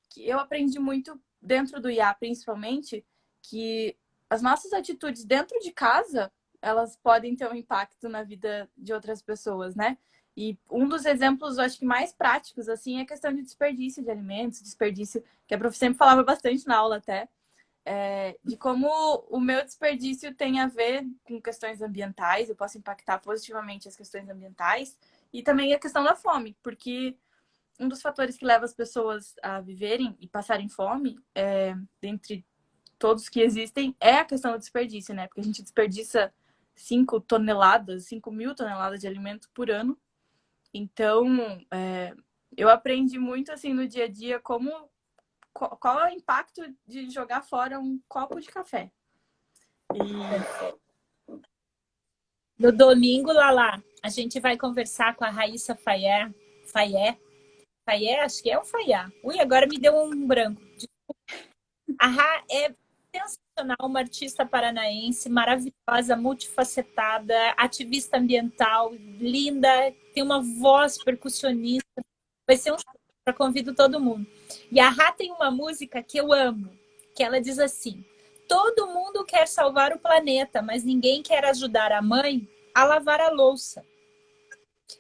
que eu aprendi muito dentro do IA, principalmente, que as nossas atitudes dentro de casa, elas podem ter um impacto na vida de outras pessoas, né? E um dos exemplos, eu acho que mais práticos, assim, é a questão de desperdício de alimentos, desperdício, que a prof sempre falava bastante na aula até, de como o meu desperdício tem a ver com questões ambientais, eu posso impactar positivamente as questões ambientais, e também a questão da fome, porque um dos fatores que leva as pessoas a viverem e passarem fome, dentre todos que existem, é a questão do desperdício, né? Porque a gente desperdiça 5.000 toneladas de alimento por ano. Então, eu aprendi muito, assim, no dia a dia, qual é o impacto de jogar fora um copo de café. No domingo, Lala, a gente vai conversar com a Raíssa Fayet, acho que é o Fayet. Ui, agora me deu um branco. A Ra é sensacional, uma artista paranaense, maravilhosa, multifacetada, ativista ambiental, linda, tem uma voz percussionista. Vai ser eu convido todo mundo. E a Rá tem uma música que eu amo, que ela diz assim: todo mundo quer salvar o planeta, mas ninguém quer ajudar a mãe a lavar a louça.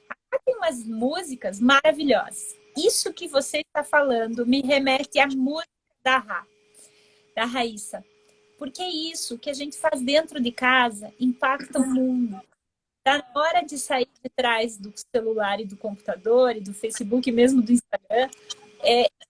A Rá tem umas músicas maravilhosas. Isso que você está falando me remete à música da Rá, da Raíssa. Porque isso que a gente faz dentro de casa impacta o mundo. Tá na hora de sair de trás do celular e do computador e do Facebook, mesmo do Instagram,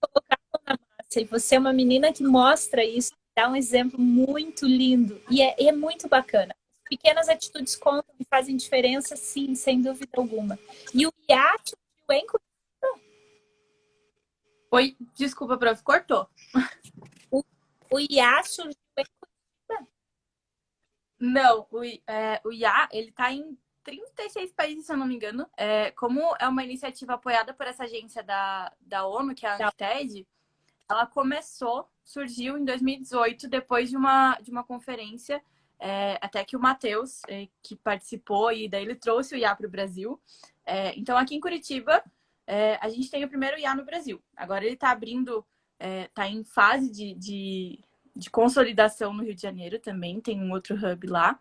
colocar a mão na massa. E você é uma menina que mostra isso, dá um exemplo muito lindo. E é muito bacana. Pequenas atitudes contam e fazem diferença, sim, sem dúvida alguma. E o iate, o Oi, desculpa, prof, cortou. O IA surgiu em Curitiba? Não, o IA, ele tá em 36 países, se eu não me engano. Como é uma iniciativa apoiada por essa agência da ONU, que é a Não. UNCTAD, ela surgiu em 2018, depois de uma conferência, até que o Matheus, que participou, e daí ele trouxe o IA para o Brasil. Então, aqui em Curitiba, a gente tem o primeiro IA no Brasil. Agora ele está abrindo, está em fase de consolidação no Rio de Janeiro também, tem um outro hub lá.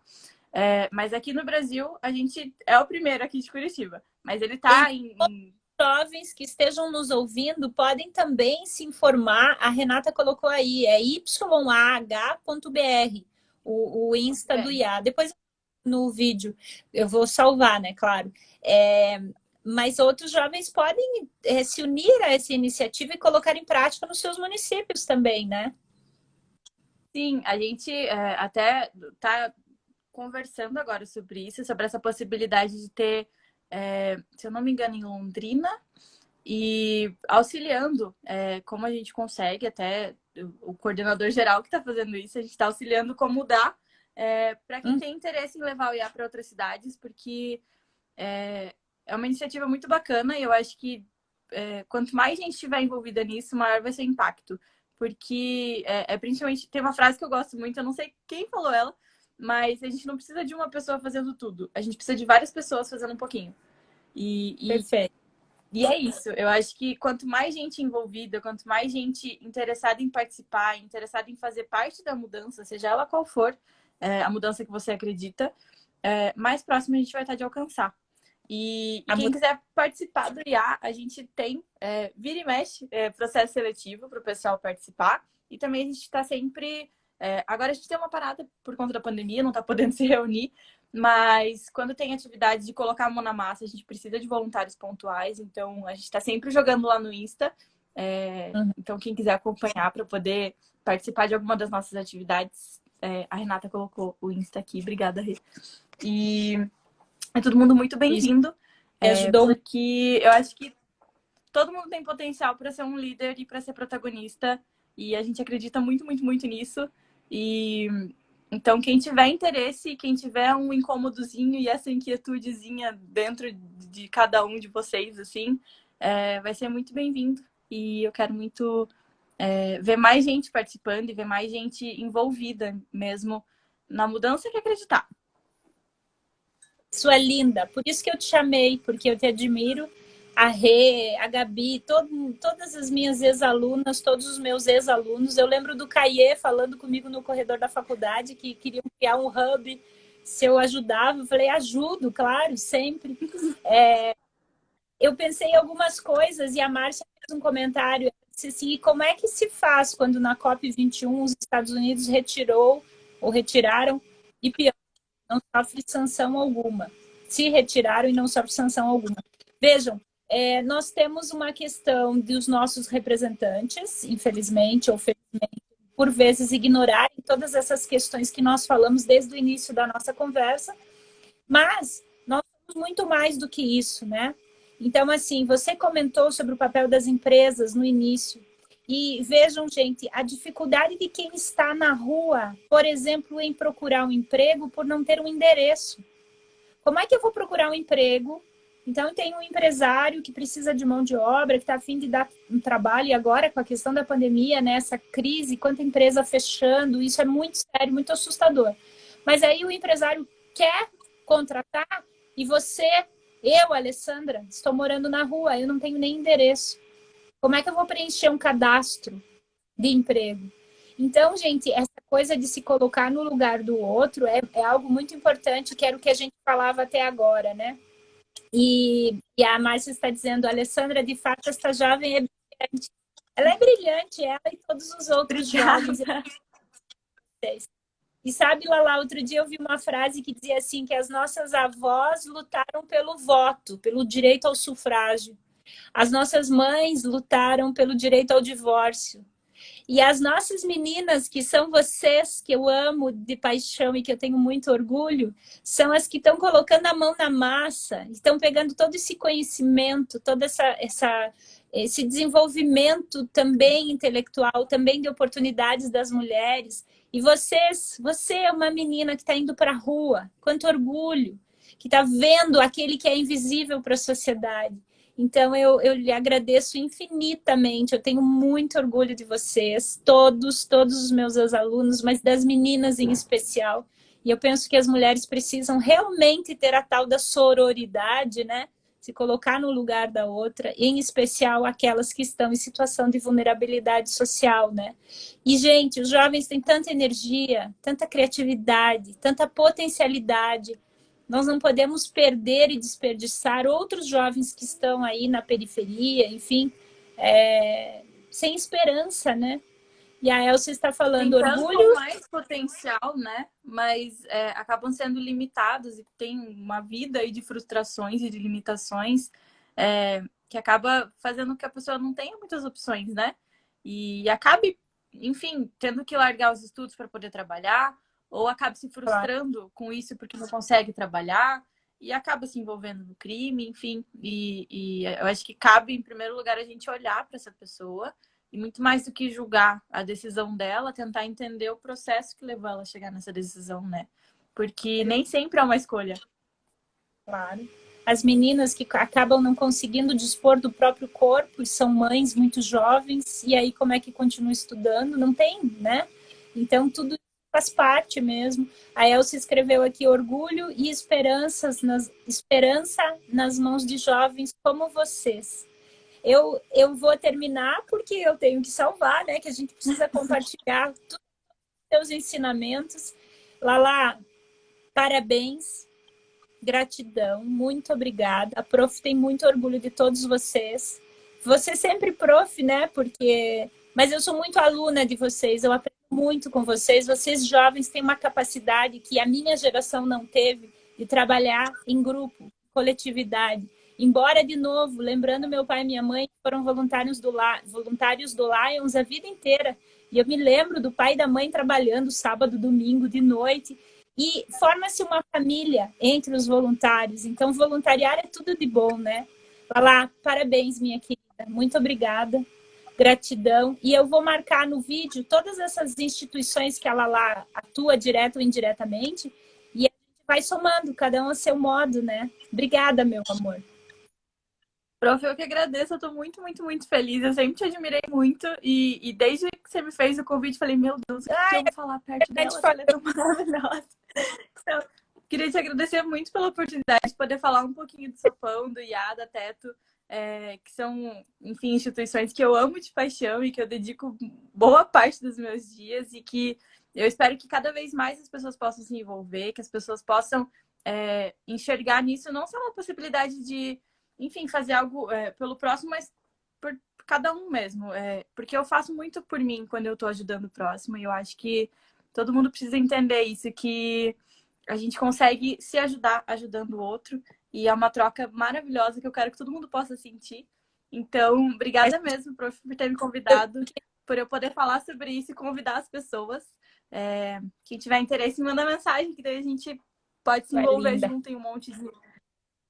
Mas aqui no Brasil, a gente é o primeiro aqui de Curitiba. Mas ele está em jovens que estejam nos ouvindo podem também se informar. A Renata colocou aí, é yah.br, o Insta do IA. Depois no vídeo eu vou salvar, né? Claro. Mas outros jovens podem se unir a essa iniciativa e colocar em prática nos seus municípios também, né? Sim, a gente até está conversando agora sobre isso, sobre essa possibilidade de ter, se eu não me engano, em Londrina, e auxiliando como a gente consegue, até o coordenador geral que está fazendo isso, a gente está auxiliando como dá, para quem tem interesse em levar o IA para outras cidades, porque é uma iniciativa muito bacana e eu acho que quanto mais gente estiver envolvida nisso, maior vai ser o impacto. Porque principalmente, tem uma frase que eu gosto muito, eu não sei quem falou ela, mas a gente não precisa de uma pessoa fazendo tudo, a gente precisa de várias pessoas fazendo um pouquinho. Perfeito. E é isso, eu acho que quanto mais gente envolvida, quanto mais gente interessada em participar, interessada em fazer parte da mudança, seja ela qual for a mudança que você acredita, mais próximo a gente vai estar de alcançar. E quem quiser participar do IA, a gente tem, vira e mexe, processo seletivo para o pessoal participar. E também a gente está sempre... agora a gente tem uma parada por conta da pandemia, não está podendo se reunir, mas quando tem atividade de colocar a mão na massa, a gente precisa de voluntários pontuais. Então, a gente está sempre jogando lá no Insta. Então, quem quiser acompanhar para poder participar de alguma das nossas atividades, a Renata colocou o Insta aqui. Obrigada, Rê. E... é todo mundo muito bem-vindo, porque eu acho que todo mundo tem potencial para ser um líder e para ser protagonista, e a gente acredita muito, muito, muito nisso. E então, quem tiver interesse, quem tiver um incômodozinho e essa inquietudezinha dentro de cada um de vocês, assim, vai ser muito bem-vindo. E eu quero muito ver mais gente participando e ver mais gente envolvida mesmo na mudança que acreditar. Isso é linda, por isso que eu te chamei, porque eu te admiro. A Rê, a Gabi, todas as minhas ex-alunas, todos os meus ex-alunos. Eu lembro do Caie falando comigo no corredor da faculdade que queriam criar um hub. Se eu ajudava, eu falei, ajudo, claro, sempre. Eu pensei em algumas coisas e a Márcia fez um comentário. Disse assim, e como é que se faz quando na COP21 os Estados Unidos retiraram e pior, não sofre sanção alguma. Se retiraram e não sofre sanção alguma. Vejam, nós temos uma questão dos nossos representantes, infelizmente ou felizmente, por vezes ignorarem todas essas questões que nós falamos desde o início da nossa conversa, mas nós somos muito mais do que isso, né? Então, assim, você comentou sobre o papel das empresas no início. E vejam, gente, a dificuldade de quem está na rua, por exemplo, em procurar um emprego por não ter um endereço. Como é que eu vou procurar um emprego? Então, tem um empresário que precisa de mão de obra, que está a fim de dar um trabalho, e agora com a questão da pandemia, né, essa crise, quanta empresa fechando, isso é muito sério, muito assustador. Mas aí o empresário quer contratar e eu, Alessandra, estou morando na rua, eu não tenho nem endereço. Como é que eu vou preencher um cadastro de emprego? Então, gente, essa coisa de se colocar no lugar do outro é algo muito importante, que era o que a gente falava até agora, né? E a Márcia está dizendo, Alessandra, de fato, essa jovem é brilhante. Ela é brilhante, ela e todos os outros jovens. E sabe, Lala, outro dia eu vi uma frase que dizia assim, que as nossas avós lutaram pelo voto, pelo direito ao sufrágio. As nossas mães lutaram pelo direito ao divórcio. E as nossas meninas, que são vocês, que eu amo de paixão e que eu tenho muito orgulho, são as que estão colocando a mão na massa, estão pegando todo esse conhecimento, todo esse desenvolvimento também intelectual, também de oportunidades das mulheres. E você é uma menina que está indo para a rua, quanto orgulho, que está vendo aquele que é invisível para a sociedade. Então, eu lhe agradeço infinitamente. Eu tenho muito orgulho de vocês, todos os meus alunos, mas das meninas em especial. E eu penso que as mulheres precisam realmente ter a tal da sororidade, né? Se colocar no lugar da outra, em especial aquelas que estão em situação de vulnerabilidade social, né? E, gente, os jovens têm tanta energia, tanta criatividade, tanta potencialidade. Nós não podemos perder e desperdiçar outros jovens que estão aí na periferia, enfim, sem esperança, né? E a Elsa está falando Tentando orgulho. com mais potencial, né? Mas acabam sendo limitados e tem uma vida aí de frustrações e de limitações que acaba fazendo que a pessoa não tenha muitas opções, né? E acabe, enfim, tendo que largar os estudos para poder trabalhar, ou acabe se frustrando com isso porque não consegue trabalhar e acaba se envolvendo no crime, enfim. E eu acho que cabe, em primeiro lugar, a gente olhar para essa pessoa e muito mais do que julgar a decisão dela, tentar entender o processo que levou ela a chegar nessa decisão, né? Porque nem sempre é uma escolha. Claro. As meninas que acabam não conseguindo dispor do próprio corpo e são mães muito jovens, e aí como é que continua estudando? Não tem, né? Então, tudo faz parte mesmo. A Elsa escreveu aqui orgulho e esperança nas mãos de jovens como vocês. Eu vou terminar porque eu tenho que salvar, né? Que a gente precisa compartilhar todos os seus ensinamentos. Lala, parabéns, gratidão, muito obrigada. A Prof tem muito orgulho de todos vocês. Você sempre prof, né? Mas eu sou muito aluna de vocês, eu aprendo muito com vocês. Vocês jovens têm uma capacidade que a minha geração não teve de trabalhar em grupo, coletividade. Embora, de novo, lembrando meu pai e minha mãe, foram voluntários do Lions a vida inteira. E eu me lembro do pai e da mãe trabalhando sábado, domingo, de noite. E forma-se uma família entre os voluntários. Então, voluntariar é tudo de bom, né? Vai lá, parabéns, minha querida. Muito obrigada. Gratidão. E eu vou marcar no vídeo todas essas instituições que ela lá atua direto ou indiretamente. E a gente vai somando, cada um a seu modo, né? Obrigada, meu amor. Prof, eu que agradeço, eu tô muito, muito, muito feliz. Eu sempre te admirei muito. E desde que você me fez o convite, falei, meu Deus, o que eu vou falar perto dela? Ela é tão maravilhosa. Então, queria te agradecer muito pela oportunidade de poder falar um pouquinho do Sopão, do IA, da Teto, que são, enfim, instituições que eu amo de paixão e que eu dedico boa parte dos meus dias e que eu espero que cada vez mais as pessoas possam se envolver, que as pessoas possam enxergar nisso não só uma possibilidade de, enfim, fazer algo pelo próximo, mas por cada um mesmo. Porque eu faço muito por mim quando eu tô ajudando o próximo e eu acho que todo mundo precisa entender isso, que a gente consegue se ajudar ajudando o outro. E é uma troca maravilhosa que eu quero que todo mundo possa sentir. Então, obrigada mesmo, prof, por ter me convidado, por eu poder falar sobre isso e convidar as pessoas. Quem tiver interesse, manda mensagem, que daí a gente pode se envolver junto em um monte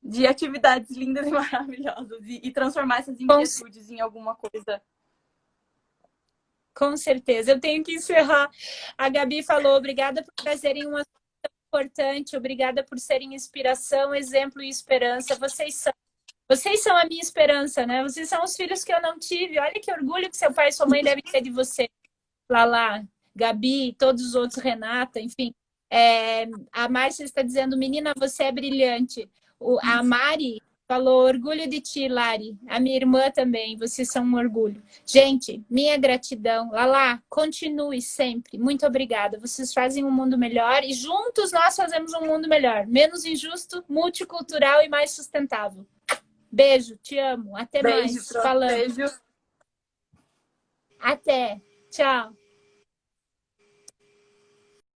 de atividades lindas e maravilhosas e transformar essas inquietudes em alguma coisa. Com certeza. Eu tenho que encerrar. A Gabi falou, obrigada por trazerem um assunto tão importante, obrigada por serem inspiração, exemplo e esperança. Vocês são a minha esperança, né? Vocês são os filhos que eu não tive. Olha que orgulho que seu pai e sua mãe devem ter de você. Lala, Gabi, todos os outros, Renata, enfim. A Márcia está dizendo, menina, você é brilhante. A Mari falou, orgulho de ti, Lari. A minha irmã também, vocês são um orgulho. Gente, minha gratidão. Lala, continue sempre. Muito obrigada. Vocês fazem um mundo melhor e juntos nós fazemos um mundo melhor. Menos injusto, multicultural e mais sustentável. Beijo, te amo. Até mais. Falando. Beijo. Até. Tchau.